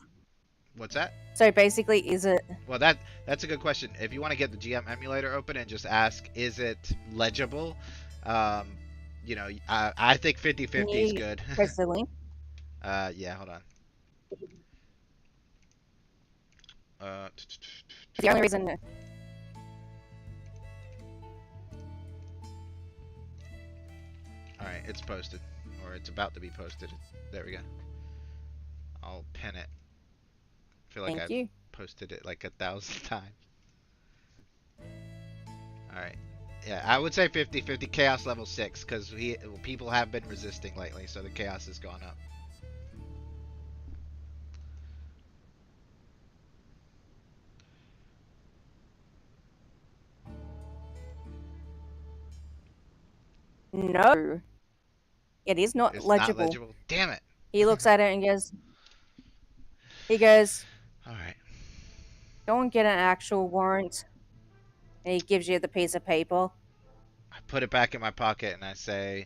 What's that? So basically, is it? Well, that's a good question. If you want to get the GM emulator open and just ask, is it legible? Um, you know, I think 50-50 is good. Press the link. Yeah, hold on. Uh, The only reason Alright, it's posted. Or it's about to be posted. There we go. I'll pin it. I feel like Thank I you. posted it like 1,000 times. Alright. Yeah, I would say 50-50 chaos level 6 because people have been resisting lately, so the chaos has gone up. No, it is not It's legible. not legible. Damn it. He looks at it and goes, Alright. go and get an actual warrant. And he gives you the piece of paper. I put it back in my pocket and I say,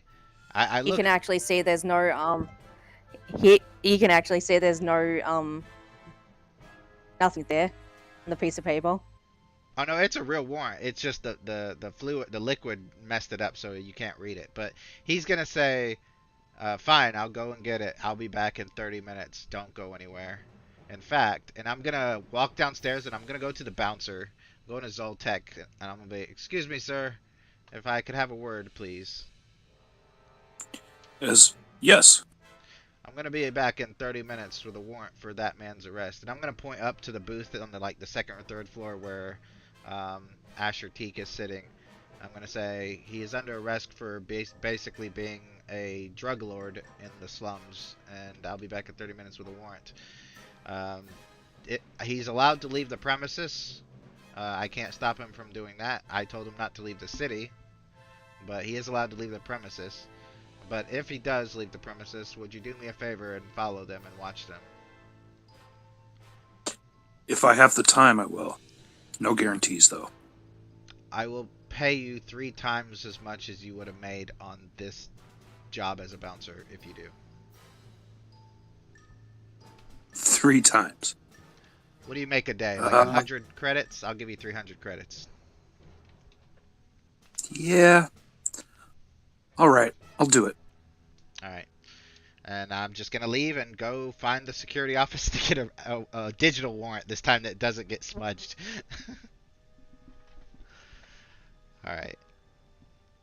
I You look. can actually see there's no you can actually see there's no nothing there on the piece of paper. Oh no, it's a real warrant. It's just the fluid, the liquid messed it up so you can't read it. But he's gonna say, fine, I'll go and get it. I'll be back in 30 minutes. Don't go anywhere. In fact, and I'm gonna walk downstairs and I'm gonna go to the bouncer, go to Zoltek, and I'm gonna be, excuse me, sir, if I could have a word, please. Yes. I'm gonna be back in 30 minutes with a warrant for that man's arrest, and I'm gonna point up to the booth on the second or third floor where Asher Teak is sitting. I'm gonna say he is under arrest for basically being a drug lord in the slums, and I'll be back in 30 minutes with a warrant. He's allowed to leave the premises. I can't stop him from doing that. I told him not to leave the city, but he is allowed to leave the premises. But if he does leave the premises, would you do me a favor and follow them and watch them? If I have the time, I will. No guarantees, though. I will pay you 3 times as much as you would have made on this job as a bouncer if you do. 3 times. What do you make a day? Like 100 credits? I'll give you 300 credits. Yeah. All right. I'll do it. Alright. And I'm just going to leave and go find the security office to get a digital warrant this time that doesn't get smudged. Alright.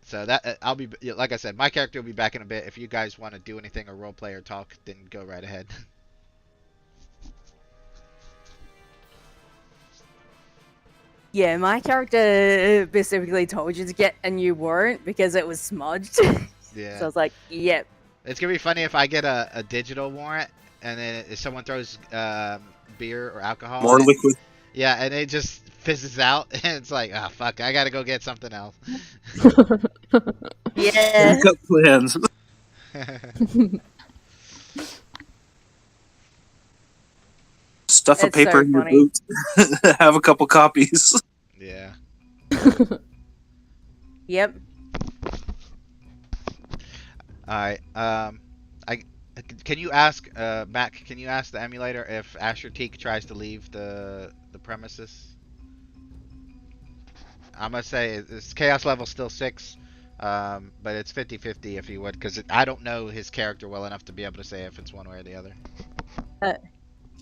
So that I'll be, like I said, my character will be back in a bit. If you guys want to do anything or roleplay or talk, then go right ahead. Yeah, my character specifically told you to get a new warrant because it was smudged. Yeah. So I was like, yep. It's gonna be funny if I get a digital warrant and then if someone throws beer or alcohol. More liquid. Yeah, and it just fizzes out, and it's like, ah, fuck, I gotta go get something else. Yeah. Backup plans. Stuff a It's paper so in your funny. boot. Have a couple copies. Yeah. Yep. All right. Can you ask Mac? Can you ask the emulator if Asher Teak tries to leave the premises? I'm gonna say it's chaos level still 6, but it's 50-50 if he would, because I don't know his character well enough to be able to say if it's one way or the other.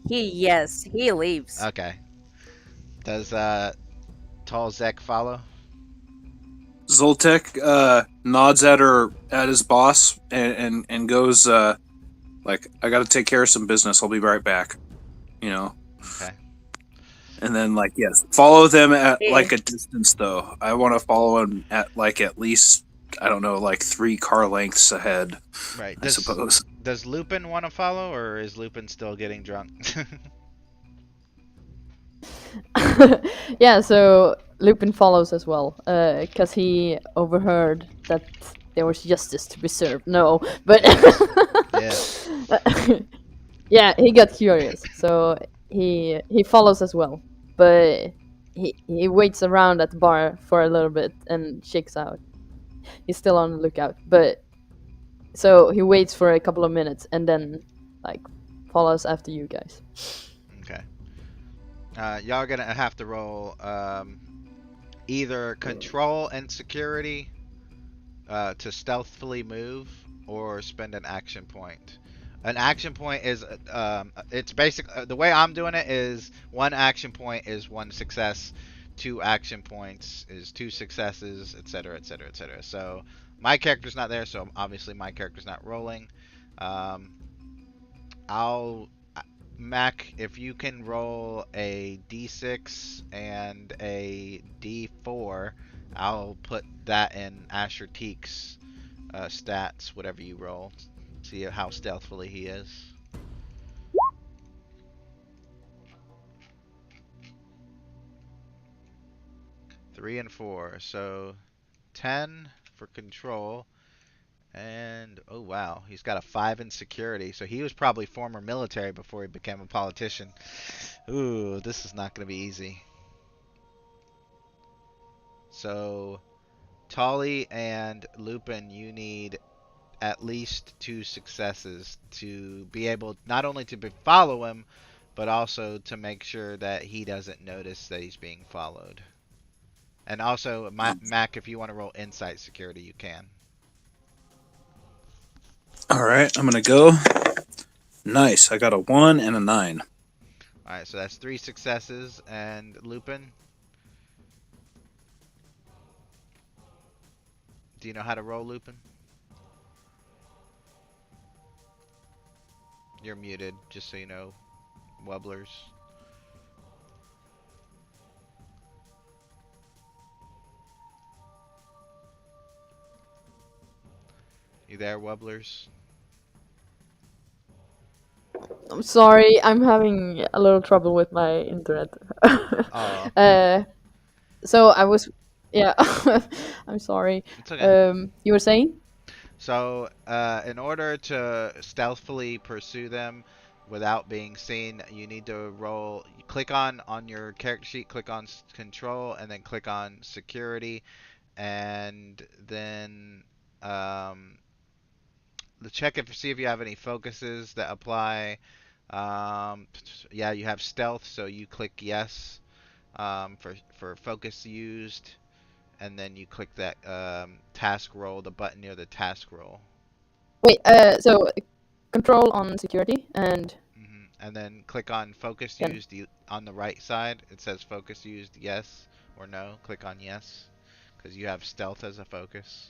He leaves. Okay. Does Tall Zek follow? Zoltek nods at his boss and goes like, I gotta take care of some business. I'll be right back. You know. Okay. And then like, yes, follow them at Yeah. like a distance though. I want to follow him at like at least, I don't know, like 3 car lengths ahead. Right. I suppose. Does Lupin want to follow, or is Lupin still getting drunk? Yeah, so Lupin follows as well, because he overheard that there was justice to be served. No, but Yeah. yeah, he got curious, so he follows as well. But he waits around at the bar for a little bit and checks out. He's still on the lookout, but so he waits for a couple of minutes and then like follows after you guys. Okay. Y'all are gonna have to roll either control and security to stealthily move, or spend an action point. An action point is it's basic. The way I'm doing it is 1 action point is 1 success, 2 action points is 2 successes, etc., etc., etc. So My character's not there, so obviously my character's not rolling. Um, I'll Mac, if you can roll a d6 and a d4, I'll put that in Asher Teak's stats, whatever you roll. See how stealthily he is. Three and four, so 10 for control. And oh wow, he's got a 5 in security. So he was probably former military before he became a politician. Ooh, this is not going to be easy. So Tolly and Lupin, you need at least 2 successes to be able not only to follow him, but also to make sure that he doesn't notice that he's being followed. And also, Mac, if you want to roll insight security, you can. All right, I'm gonna go. Nice. I got a 1 and a 9. Alright, so that's 3 successes. And Lupin? Do you know how to roll, Lupin? You're muted, just so you know, Wubblers. You there, Wubblers? I'm sorry, I'm having a little trouble with my internet. Oh, So I was, yeah, I'm sorry. it's okay. You were saying? So, in order to stealthily pursue them without being seen, you need to roll. You click on your character sheet, click on control, and then click on security, and then check if see if you have any focuses that apply. Yeah, you have stealth, so you click yes for focus used, and then you click that task roll, the button near the task roll. Wait, so control on security and And then click on focus then, used on the right side. It says focus used yes or no. Click on yes because you have stealth as a focus.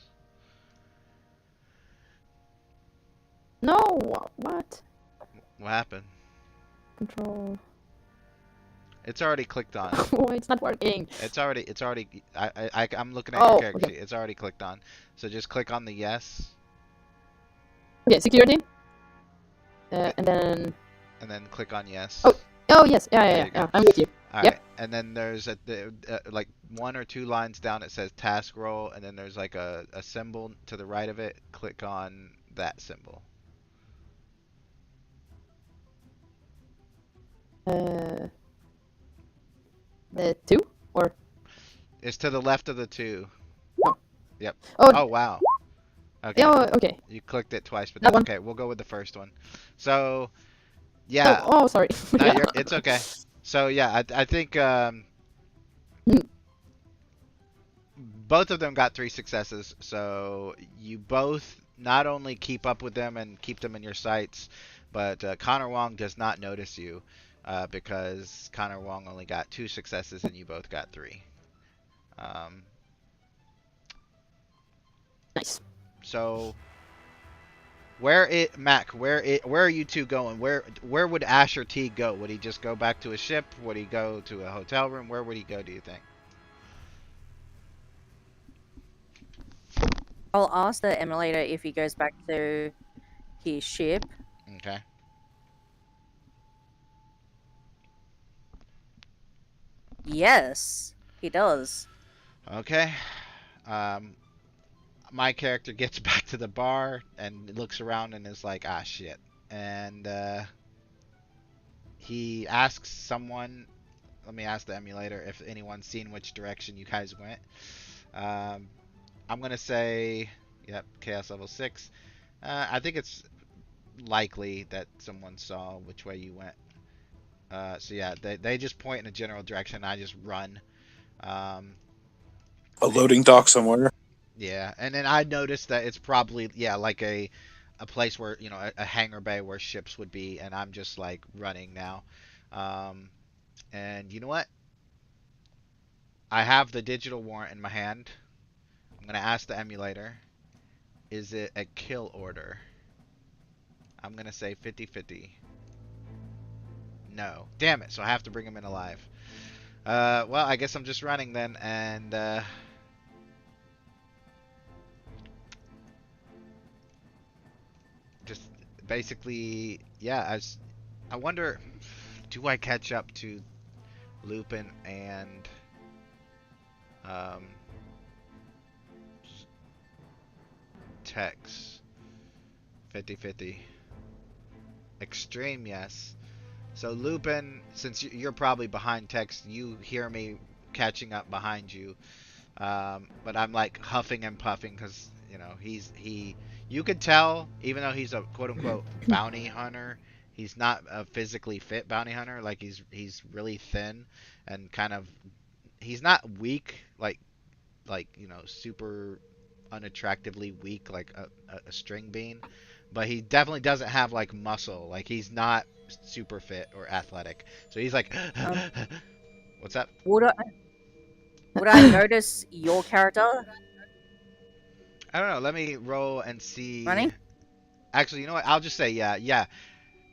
no, what? What happened? Control. It's already clicked on. Oh, it's not working. It's already. I'm looking at your character Okay. sheet. It's already clicked on. So just click on the yes. Okay, security. And then click on yes. Oh yes, yeah. I'm with you. All Yep. right, and then there's like 1 or 2 lines down. It says task roll, and then there's like a symbol to the right of it. Click on that symbol. The 2 or It's to the left of the 2. no? Yep. Oh, Oh wow. Okay. yeah. Okay. You clicked it twice, but That that's one. okay. We'll go with the first one. So yeah. Oh, sorry. No, Yeah. it's okay. So yeah, I think both of them got 3 successes. So you both not only keep up with them and keep them in your sights, but Connor Wong does not notice you because Connor Wong only got 2 successes and you both got 3. Nice. So Mac, where are you two going? Where would Asher T go? Would he just go back to his ship? Would he go to a hotel room? Where would he go, do you think? I'll ask the emulator if he goes back to his ship. Okay. Yes, he does. Okay. My character gets back to the bar and looks around and is like, ah, shit. And he asks someone, let me ask the emulator if anyone's seen which direction you guys went. I'm going to say, yep, chaos level 6. I think it's likely that someone saw which way you went. So yeah, they just point in a general direction. I just run. A loading dock somewhere. Yeah, and then I noticed that it's probably like a place where a hangar bay where ships would be, and I'm just like running now. And you know what? I have the digital warrant in my hand. I'm gonna ask the emulator is it a kill order? I'm gonna say 50-50. No. Damn it, so I have to bring him in alive. Well, I guess I'm just running then, and just basically, yeah, I wonder, do I catch up to Lupin and Tex? 50-50. Extreme, yes. So Lupin, since you're probably behind Tex, you hear me catching up behind you. But I'm like huffing and puffing because you could tell, even though he's a quote unquote bounty hunter, he's not a physically fit bounty hunter. Like he's really thin and kind of, he's not weak like super unattractively weak like a string bean, but he definitely doesn't have like muscle. Like he's not super fit or athletic. So he's like, what's up? Would I notice your character I don't know. Let me roll and see. running? Actually, you know what? I'll just say yeah.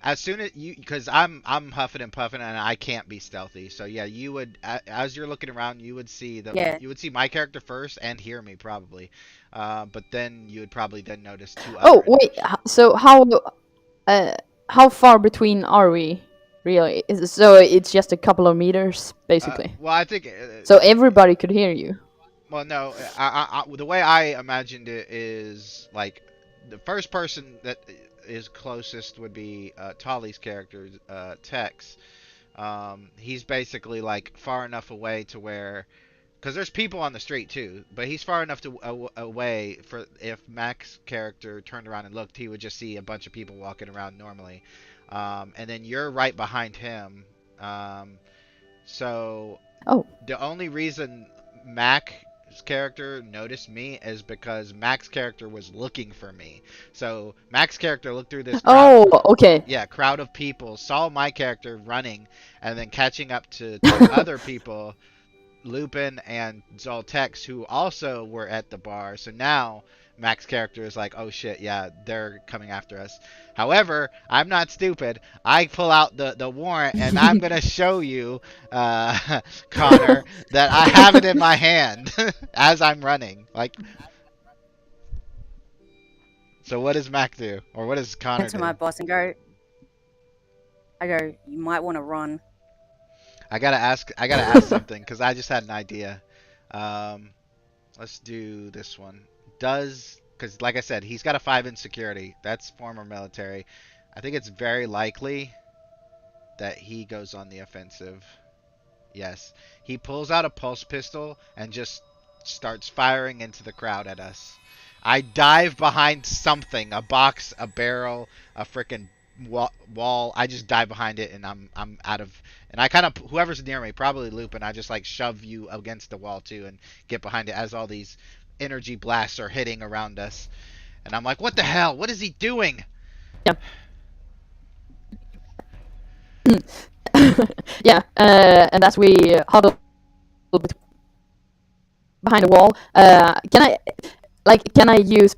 As soon as you, because I'm huffing and puffing and I can't be stealthy. So yeah, you would, as you're looking around, you would see Yeah. you would see my character first and hear me probably. But then you would probably then notice two Oh other wait, so how far between are we? Really? So it's just a couple of meters, basically. well, I think. So everybody could hear you. Well, no. The way I imagined it is like the first person that is closest would be Tali's character, Tex. He's basically like far enough away to where, because there's people on the street too, but he's far enough away for if Mac's character turned around and looked, he would just see a bunch of people walking around normally. And then you're right behind him. So Oh. the only reason Mac's character noticed me is because Mac's character was looking for me. So Mac's character looked through this crowd, Oh, okay. crowd of people, saw my character running, and then catching up to two other people, Lupin and Zoltex, who also were at the bar. So now Mac's character is like, oh shit, yeah, they're coming after us. However, I'm not stupid. I pull out the warrant and I'm gonna show you, Connor, that I have it in my hand as I'm running. Like, so what does Mac do, or what does Connor To do? my boss and go. I go. You might want to run. I gotta ask something because I just had an idea. Let's do this one. Because like I said, he's got a 5 in security. That's former military. I think it's very likely that he goes on the offensive. Yes. He pulls out a pulse pistol and just starts firing into the crowd at us. I dive behind something, a box, a barrel, a freaking wall. I just dive behind it and I'm out of, and I kind of, whoever's near me, probably Lupin, I just like shove you against the wall too and get behind it as all these energy blasts are hitting around us. And I'm like, what the hell? What is he doing? Yeah. Yeah, and as we huddle behind the wall, can I use?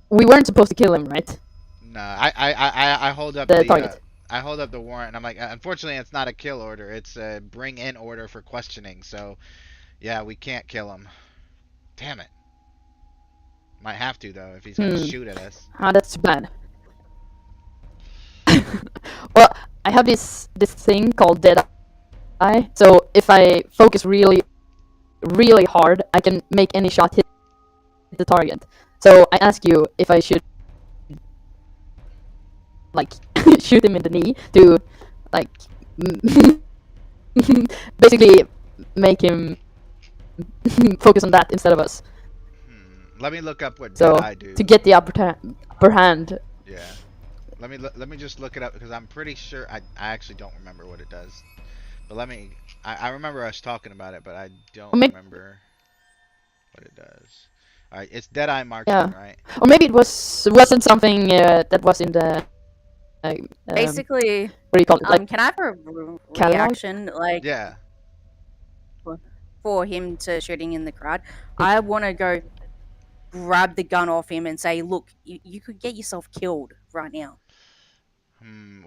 We weren't supposed to kill him, right? No, I hold up The the target. I hold up the warrant and I'm like, unfortunately, it's not a kill order. It's a bring in order for questioning. So, yeah, we can't kill him. Damn it. Might have to though if he's gonna shoot at us. Ah, that's too bad. Well, I have this thing called Dead Eye. So if I focus really, really hard, I can make any shot hit the target. So I ask you if I should like shoot him in the knee to like basically make him focus on that instead of us. Let me look up what So Deadeye do. to get the upper hand. Yeah. Let me just look it up because I'm pretty sure I actually don't remember what it does. But let me. I remember us talking about it, but I don't remember what it does. All right, it's Deadeye Marksman, right? Or maybe it wasn't something that was in the Basically, what do you call it? Like can I have a catalog? reaction, like Yeah. for him to shooting in the crowd? I want to go grab the gun off him and say, "Look, you could get yourself killed right now."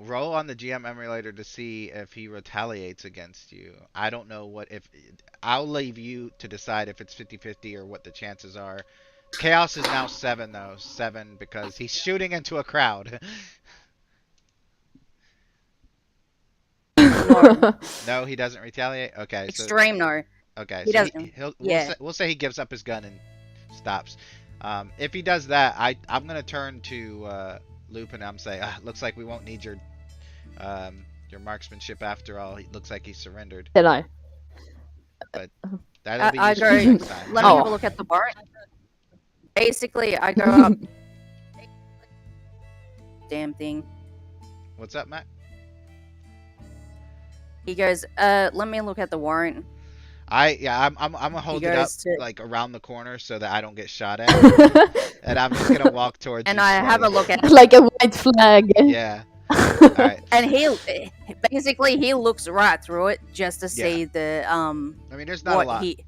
Roll on the GM emulator to see if he retaliates against you. I don't know what if. I'll leave you to decide if it's 50-50 or what the chances are. Chaos is now 7 though. 7 because he's shooting into a crowd. No, he doesn't retaliate. Okay, so Extreme no. okay, He so doesn't. he'll Yeah. we'll say he gives up his gun and stops. If he does that, I'm gonna turn to Lupin. I'm say, looks like we won't need your marksmanship after all. He looks like he surrendered. Did I? That'll be I useful go. next time. Let me have a Oh. look at the warrant. Basically, I go up. Damn thing. What's up, Matt? He goes, let me look at the warrant. I'm gonna hold it up goes to- like around the corner so that I don't get shot at, and I'm just gonna walk towards. And you I have a slowly. look at it. Like a white flag. Yeah. All right. And he looks right through it just to see the I mean, there's not a what lot. he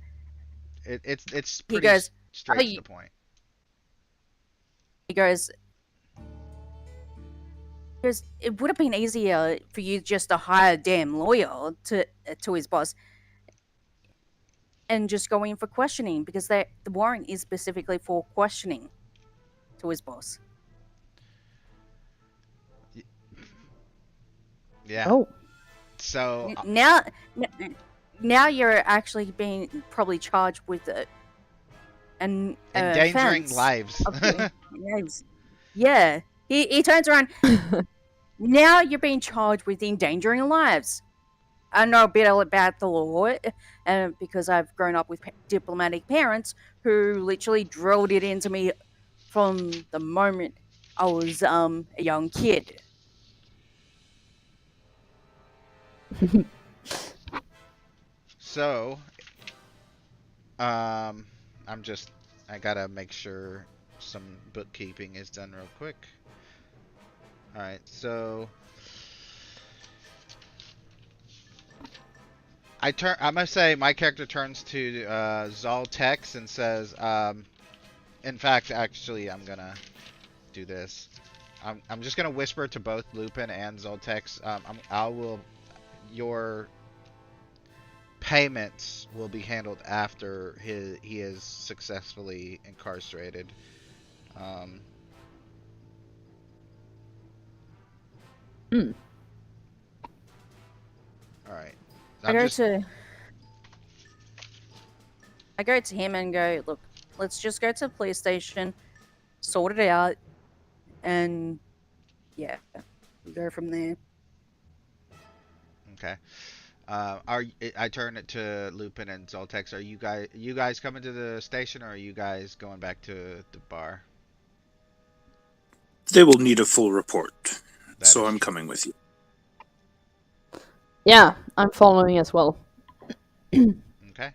It's he pretty goes, straight "Oh, to you- the point. he goes. Because it would have been easier for you just to hire a damn lawyer to his boss and just go in for questioning, because the warrant is specifically for questioning to his boss. Yeah. Oh. So Now you're actually being probably charged with an endangering offense lives. of the- yeah. He turns around. Now you're being charged with endangering lives. I know a bit about the law, because I've grown up with diplomatic parents who literally drilled it into me from the moment I was a young kid. So, I gotta make sure some bookkeeping is done real quick. All right, so I'm gonna say my character turns to Zoltex and says, in fact, actually, I'm gonna do this. I'm just gonna whisper to both Lupin and Zoltex. Your payments will be handled after he is successfully incarcerated. All right. I go to him and go, look, let's just go to the police station, sort it out, and yeah, we go from there. Okay. I turn it to Lupin and Zoltex. Are you guys coming to the station, or are you guys going back to the bar? They will need a full report, That so is I'm true. coming with you. Yeah, I'm following as well. Okay.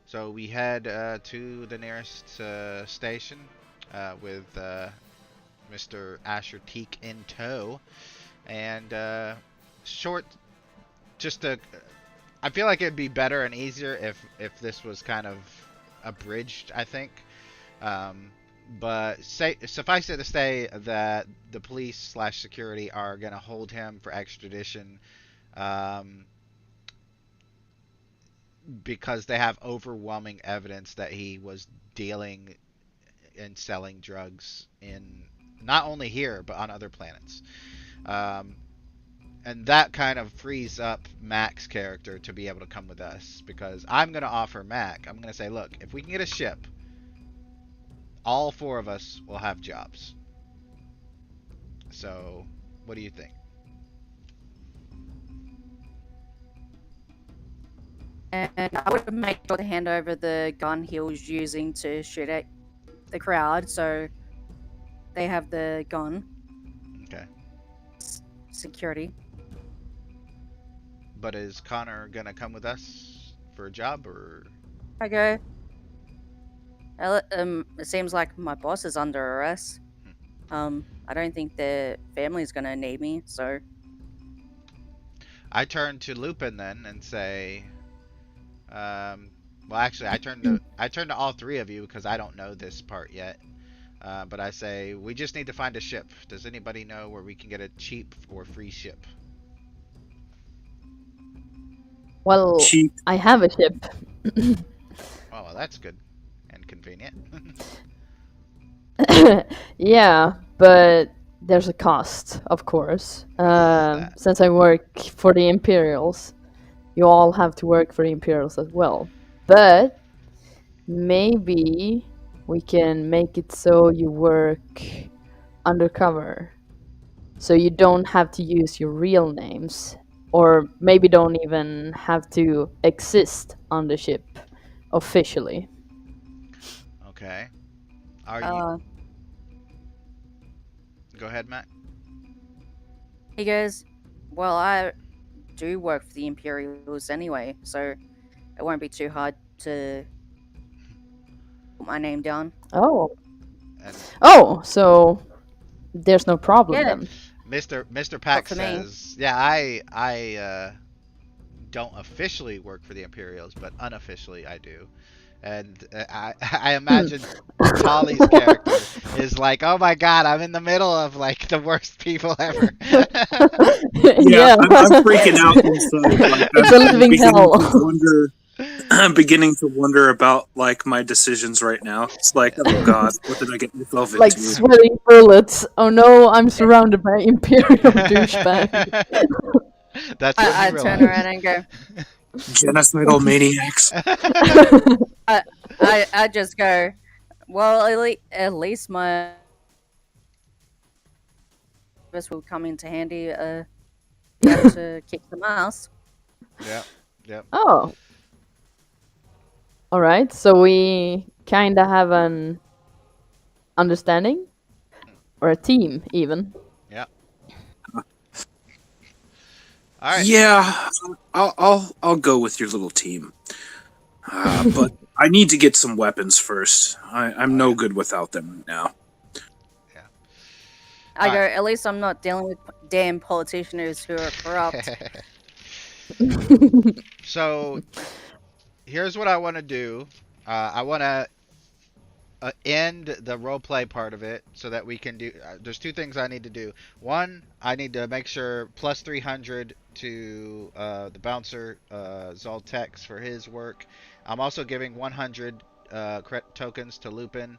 So we head to the nearest station with Mr. Asher Teak in tow, and I feel like it'd be better and easier if this was kind of abridged, I think. But suffice it to say that the police / security are going to hold him for extradition because they have overwhelming evidence that he was dealing and selling drugs in not only here but on other planets. And that kind of frees up Mac's character to be able to come with us, because I'm going to offer Mac, I'm going to say, look, if we can get a ship, all 4 of us will have jobs. So, what do you think? And I would make sure to hand over the gun he was using to shoot at the crowd, so they have the gun. Okay. Security. But is Connor going to come with us for a job, or... I go. It seems like my boss is under arrest. I don't think the family's gonna need me, so I turn to Lupin then and say, Well, actually, I turned to all three of you because I don't know this part yet. But I say we just need to find a ship. Does anybody know where we can get a cheap or free ship? Well, Cheap. I have a ship. Oh, well, that's good and convenient. Yeah, but there's a cost, of course. that? Since I work for the Imperials, you all have to work for the Imperials as well. But maybe we can make it so you work undercover. So you don't have to use your real names, or maybe don't even have to exist on the ship officially. Okay. Are you? Uh, Go ahead, Matt. he goes, well, I do work for the Imperials anyway, so it won't be too hard to put my name down. Oh. And Oh, so there's no problem Yeah. then. Mr. Pack for me. says, yeah, I don't officially work for the Imperials, but unofficially I do. And I imagine Tolly's character is like, oh my god, I'm in the middle of like the worst people ever. Yeah, I'm freaking out inside. Like, It's a living beginning hell. to wonder. I'm beginning to wonder about like my decisions right now. It's like, oh god, what did I get myself into? Like sweating bullets. Oh no, I'm surrounded by Imperial douchebags. That's when I you turn realize. around and go, Genocidal maniacs. I just go, well, at least my this will come into handy be able to kick some ass. Yep, yep. Oh. Alright, so we kinda have an understanding? Or a team, even. All right. Yeah, I'll go with your little team. But I need to get some weapons first. I'm no good without them right now. I go, at least I'm not dealing with damn politicians who are corrupt. So here's what I want to do. I want to end the roleplay part of it so that we can do. There's two things I need to do. One, I need to make sure plus 300 to the bouncer Zoltex for his work. I'm also giving 100 tokens to Lupin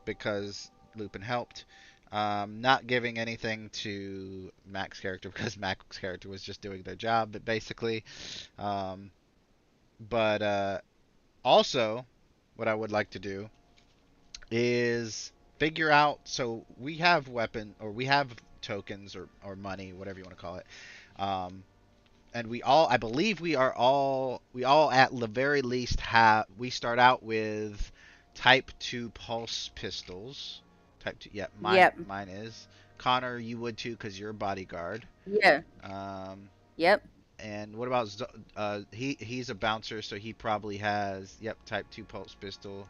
because Lupin helped. Not giving anything to Mac's character because Mac's character was just doing their job, but basically. But also, what I would like to do is figure out. So we have we have tokens or money, whatever you want to call it. And I believe we all at the very least we start out with Type 2 pulse pistols. Type 2, yeah, mine is. Connor, you would too because you're a bodyguard. Yeah. Yep. And what about he's a bouncer, so he probably has Type 2 pulse pistol.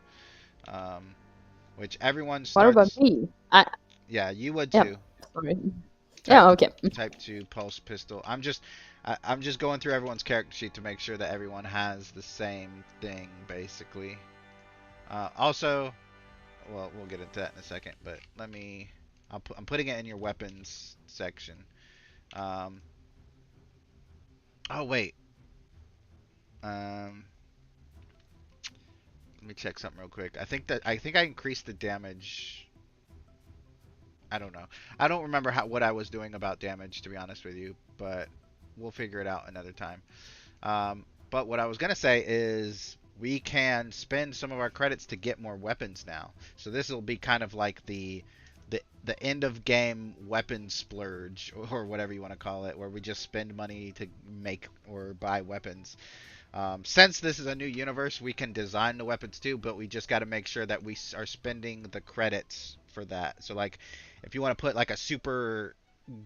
Which everyone starts. What about me? Yeah, you would yeah, too. Sorry. Yeah, okay. Type 2 pulse pistol. I'm just going through everyone's character sheet to make sure that everyone has the same thing basically. Also, well, we'll get into that in a second, but I'm putting it in your weapons section. Oh wait. Let me check something real quick. I think I increased the damage. I don't know. I don't remember what I was doing about damage, to be honest with you, but we'll figure it out another time. But what I was gonna say is we can spend some of our credits to get more weapons now. So this will be kind of like the end of game weapon splurge or whatever you want to call it, where we just spend money to make or buy weapons. Since this is a new universe, we can design the weapons too, but we just got to make sure that we are spending the credits for that. So like, if you want to put like a super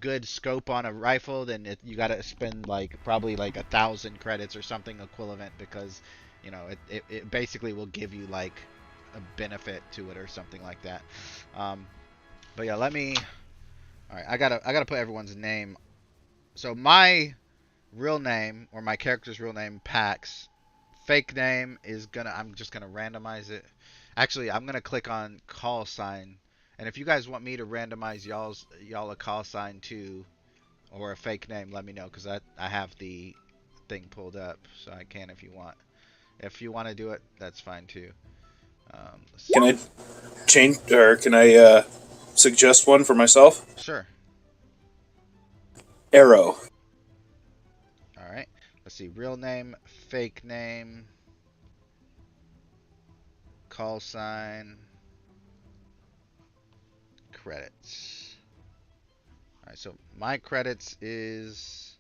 good scope on a rifle, then you got to spend like probably like 1,000 credits or something equivalent, because you know it basically will give you like a benefit to it or something like that. But yeah, all right, I gotta put everyone's name. So my real name, or my character's real name, Pax, fake name is gonna. I'm just gonna randomize it. Actually, I'm gonna click on call sign, and if you guys want me to randomize y'all a call sign too, or a fake name, let me know because I have the thing pulled up, so I can if you want. If you want to do it, that's fine too. Let's see. Can I change, or can I suggest one for myself? Sure. Arrow. All right. Let's see. Real name, fake name, call sign, credits. All right. So my credits is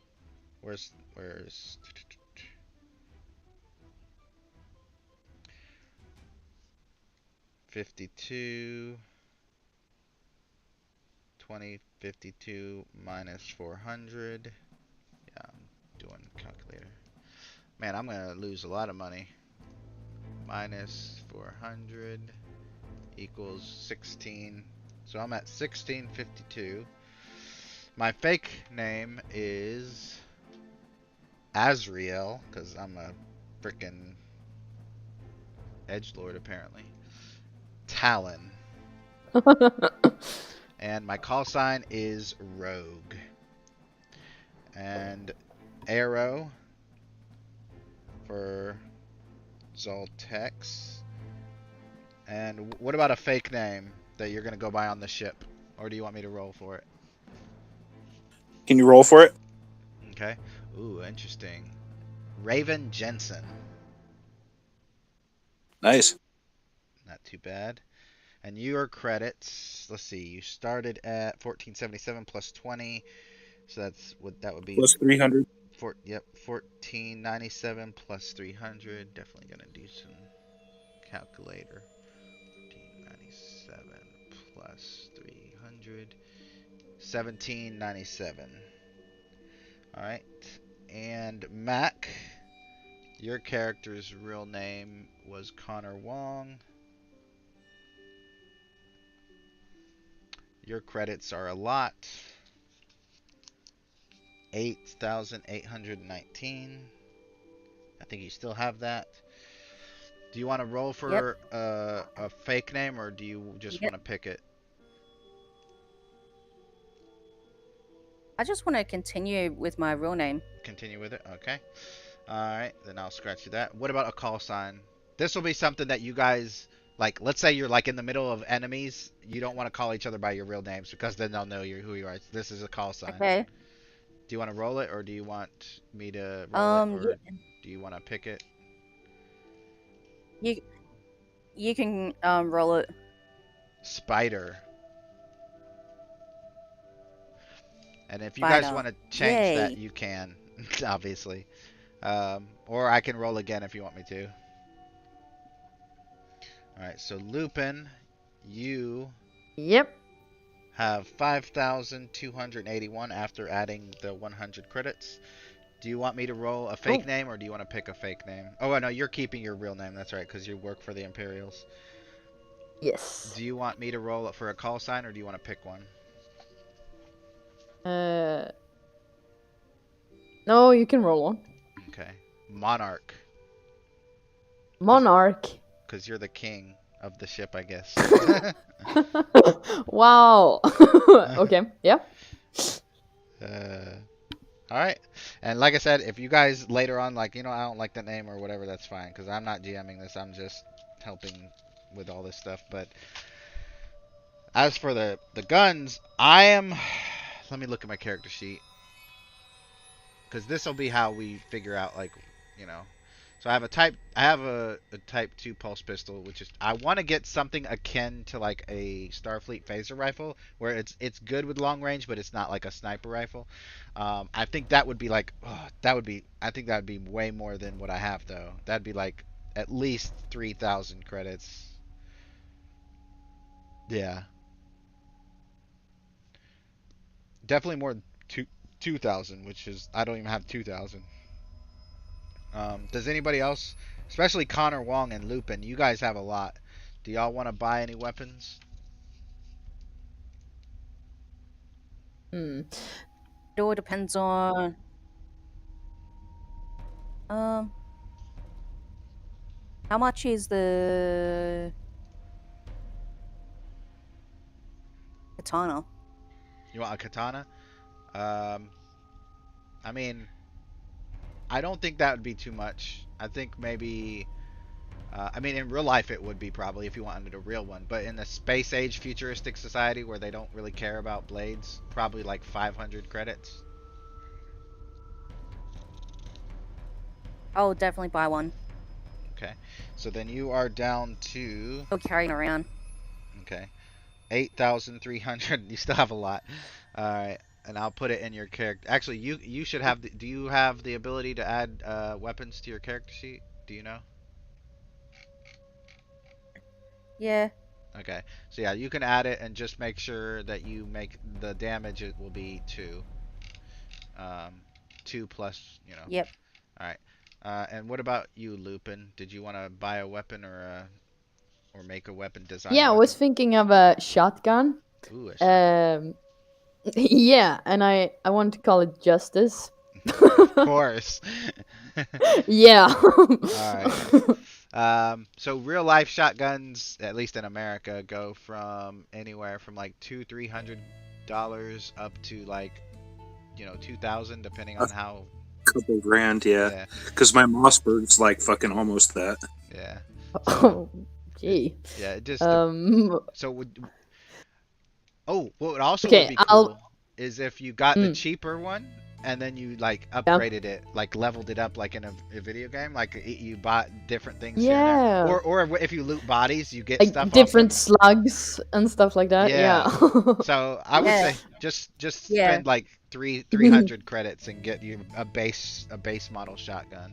where's 52 20 52 minus 400. Yeah, I'm doing calculator. Man, I'm gonna lose a lot of money. Minus 400 equals 16. So I'm at 1652. My fake name is Azriel, because I'm a freaking edgelord apparently. Talon. And my call sign is Rogue. And Arrow for Zoltex. And what about a fake name that you're going to go by on the ship? Or do you want me to roll for it? Can you roll for it? Okay. Ooh, interesting. Raven Jensen. Nice. Not too bad. And your credits, let's see, you started at 1477 plus 20. So that's what that would be. Plus 300. 1497 plus 300. Definitely going to do some calculator. 1497 plus 300. 1797. All right. And Mac, your character's real name was Connor Wong. Your credits are a lot. 8,819. I think you still have that. Do you want to roll for a fake name, or do you just want to pick it? I just want to continue with my real name. Continue with it? Okay. Alright, then I'll scratch you that. What about a call sign? This will be something that you guys, like, let's say you're like in the middle of enemies. You don't want to call each other by your real names because then they'll know who you are. This is a call sign. Okay. Do you want to roll it, or do you want me to roll it, or Yeah. do you want to pick it? You can roll it. Spider. And if you guys Spider. want to change that, Yay. you can, obviously. Or I can roll again if you want me to. Alright, so Lupin, you Yep. have 5,281 after adding the 100 credits. Do you want me to roll a fake name, or do you want to pick a fake name? Oh, no, you're keeping your real name. That's right, because you work for the Imperials. Yes. Do you want me to roll it for a call sign, or do you want to pick one? No, you can roll on. Okay. Monarch, Monarch. because you're the king of the ship, I guess. Wow. Okay. Yeah. All right. And like I said, if you guys later on, like, I don't like the name or whatever, that's fine, because I'm not GMing this. I'm just helping with all this stuff. But as for the guns, I am... Let me look at my character sheet, because this will be how we figure out, like, So I have a type 2 pulse pistol, which is, I want to get something akin to like a Starfleet phaser rifle, where it's good with long range, but it's not like a sniper rifle. I think that would be like, I think that would be way more than what I have though. That'd be like at least 3,000 credits. Yeah, definitely more than 2,000, which is, I don't even have 2,000. Does anybody else, especially Connor Wong and Lupin, you guys have a lot. Do y'all want to buy any weapons? It all depends on. How much is the katana? You want a katana? I mean, I don't think that would be too much. I think maybe. I mean, in real life it would be probably if you wanted a real one, but in the space age futuristic society where they don't really care about blades, probably like 500 credits. I'll definitely buy one. Okay, so then you are down to Still carrying around. okay, 8,300. You still have a lot. All right, and I'll put it in your character. Actually, you should have. Do you have the ability to add weapons to your character sheet? Do you know? Yeah. Okay, so yeah, you can add it and just make sure that you make the damage. It will be 2. 2 plus, you know. Yep. All right. And what about you, Lupin? Did you want to buy a weapon or make a weapon design? Yeah, I was thinking of a shotgun. Ooh, a shotgun. Yeah, and I want to call it Justice. Of course. Yeah. Alright. So real life shotguns, at least in America, go from anywhere from like $200-$300 up to like, you know, 2,000 depending on how. Couple grand, yeah. Because my Mossberg's like fucking almost that. Yeah. Oh, gee. Yeah. It just. So would. Oh, what would also Okay, would be cool is if you got the cheaper one and then you like upgraded it, like leveled it up like in a video game, like you bought different things. Yeah. Here and there. Or if you loot bodies, you get like stuff. Different slugs and stuff like that. Yeah. So I would say just spend like 300 credits and get you a base model shotgun,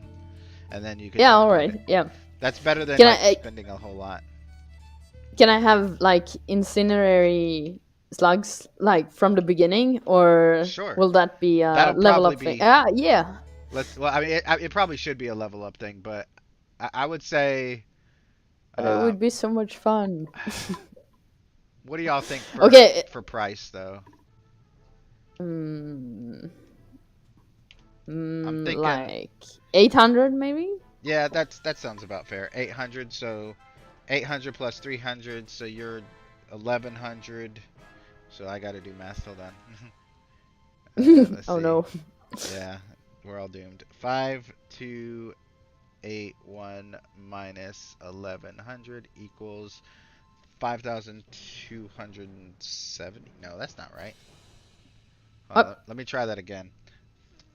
and then you can. Yeah. All right. Yeah. That's better than spending a whole lot. Can I have like incendiary slugs like from the beginning, or sure. will that be a level up thing? Yeah. Well, I mean, it probably should be a level up thing, but I would say. But it would be so much fun. What do y'all think for price though? I'm thinking like 800 maybe. Yeah, that sounds about fair. 800, so 800 plus 300, so you're 1,100. So I got to do math. Hold on. Oh no. Yeah, we're all doomed. 5,281 minus 1,100 equals 5,270. No, that's not right. Let me try that again.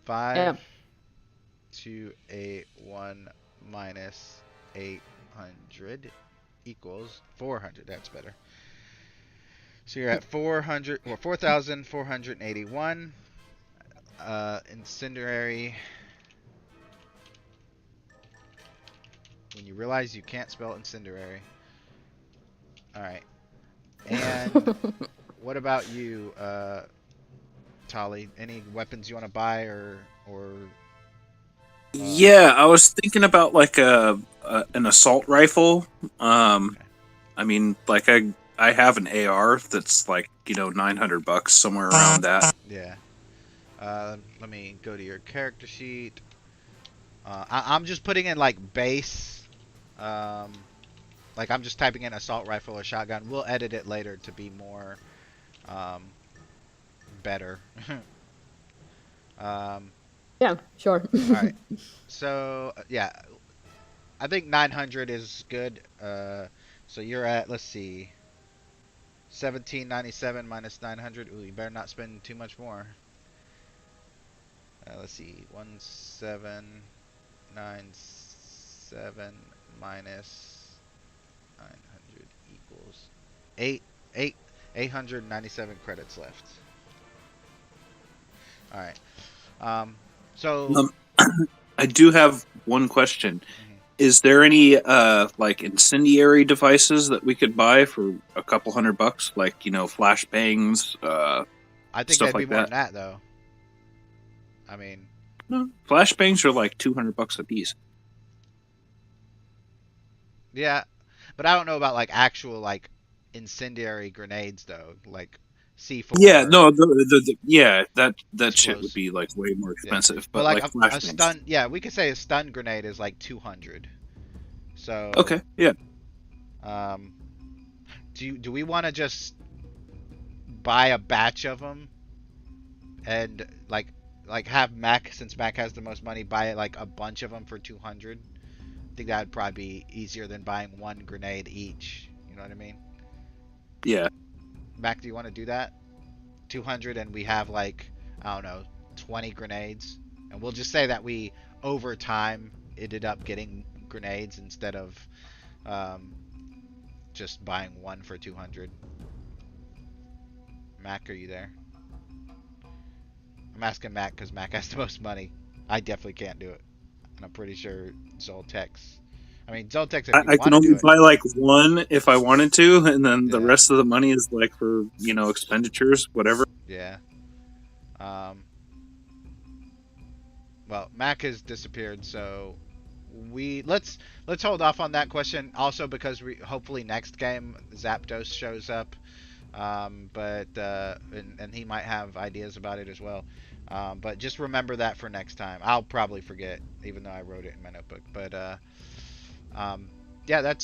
5,281 minus 800 equals 400. That's better. So you're at 4,481. Incendiary. When you realize you can't spell incendiary. Alright. And what about you, Tali? Any weapons you want to buy or Yeah, I was thinking about like an assault rifle. I mean, like I have an AR that's like, you know, $900 somewhere around that. Yeah. Let me go to your character sheet. I'm just putting in like base. Like I'm just typing in assault rifle or shotgun. We'll edit it later to be more better. Yeah, sure. Alright. So, yeah. I think 900 is good. So you're at, let's see, 1797 minus 900. Ooh, you better not spend too much more. Let's see, 1797 minus 900 equals 897 credits left. All right. So I do have one question. Is there any like incendiary devices that we could buy for a couple $100? Like, you know, flashbangs, I think stuff that'd be like more that. than that, though. I mean, no, flashbangs are like $200 a piece. Yeah, but I don't know about like actual like incendiary grenades though, like C4. Yeah, no, yeah, that shit Explosive. would be like way more expensive. But But like a flashbangs. stun, yeah, we could say a stun grenade is like 200. So Okay. Yeah. Um, do we want to just buy a batch of them and like have Mac, since Mac has the most money, buy like a bunch of them for 200? I think that would probably be easier than buying one grenade each. You know what I mean? Yeah. Mac, do you want to do that? 200, and we have like, I don't know, 20 grenades, and we'll just say that we over time ended up getting grenades instead of um, just buying one for 200. Mac, are you there? I'm asking Mac because Mac has the most money. I definitely can't do it, and I'm pretty sure Zoltex. I mean, Zoltex, if you I can want to only do it. buy like one if I wanted to, and then the Yeah. rest of the money is like for expenditures, whatever. Yeah. Um, well, Mac has disappeared, so let's hold off on that question. Also, because we hopefully next game Zapdos shows up, but and he might have ideas about it as well. But just remember that for next time. I'll probably forget, even though I wrote it in my notebook. But yeah, that's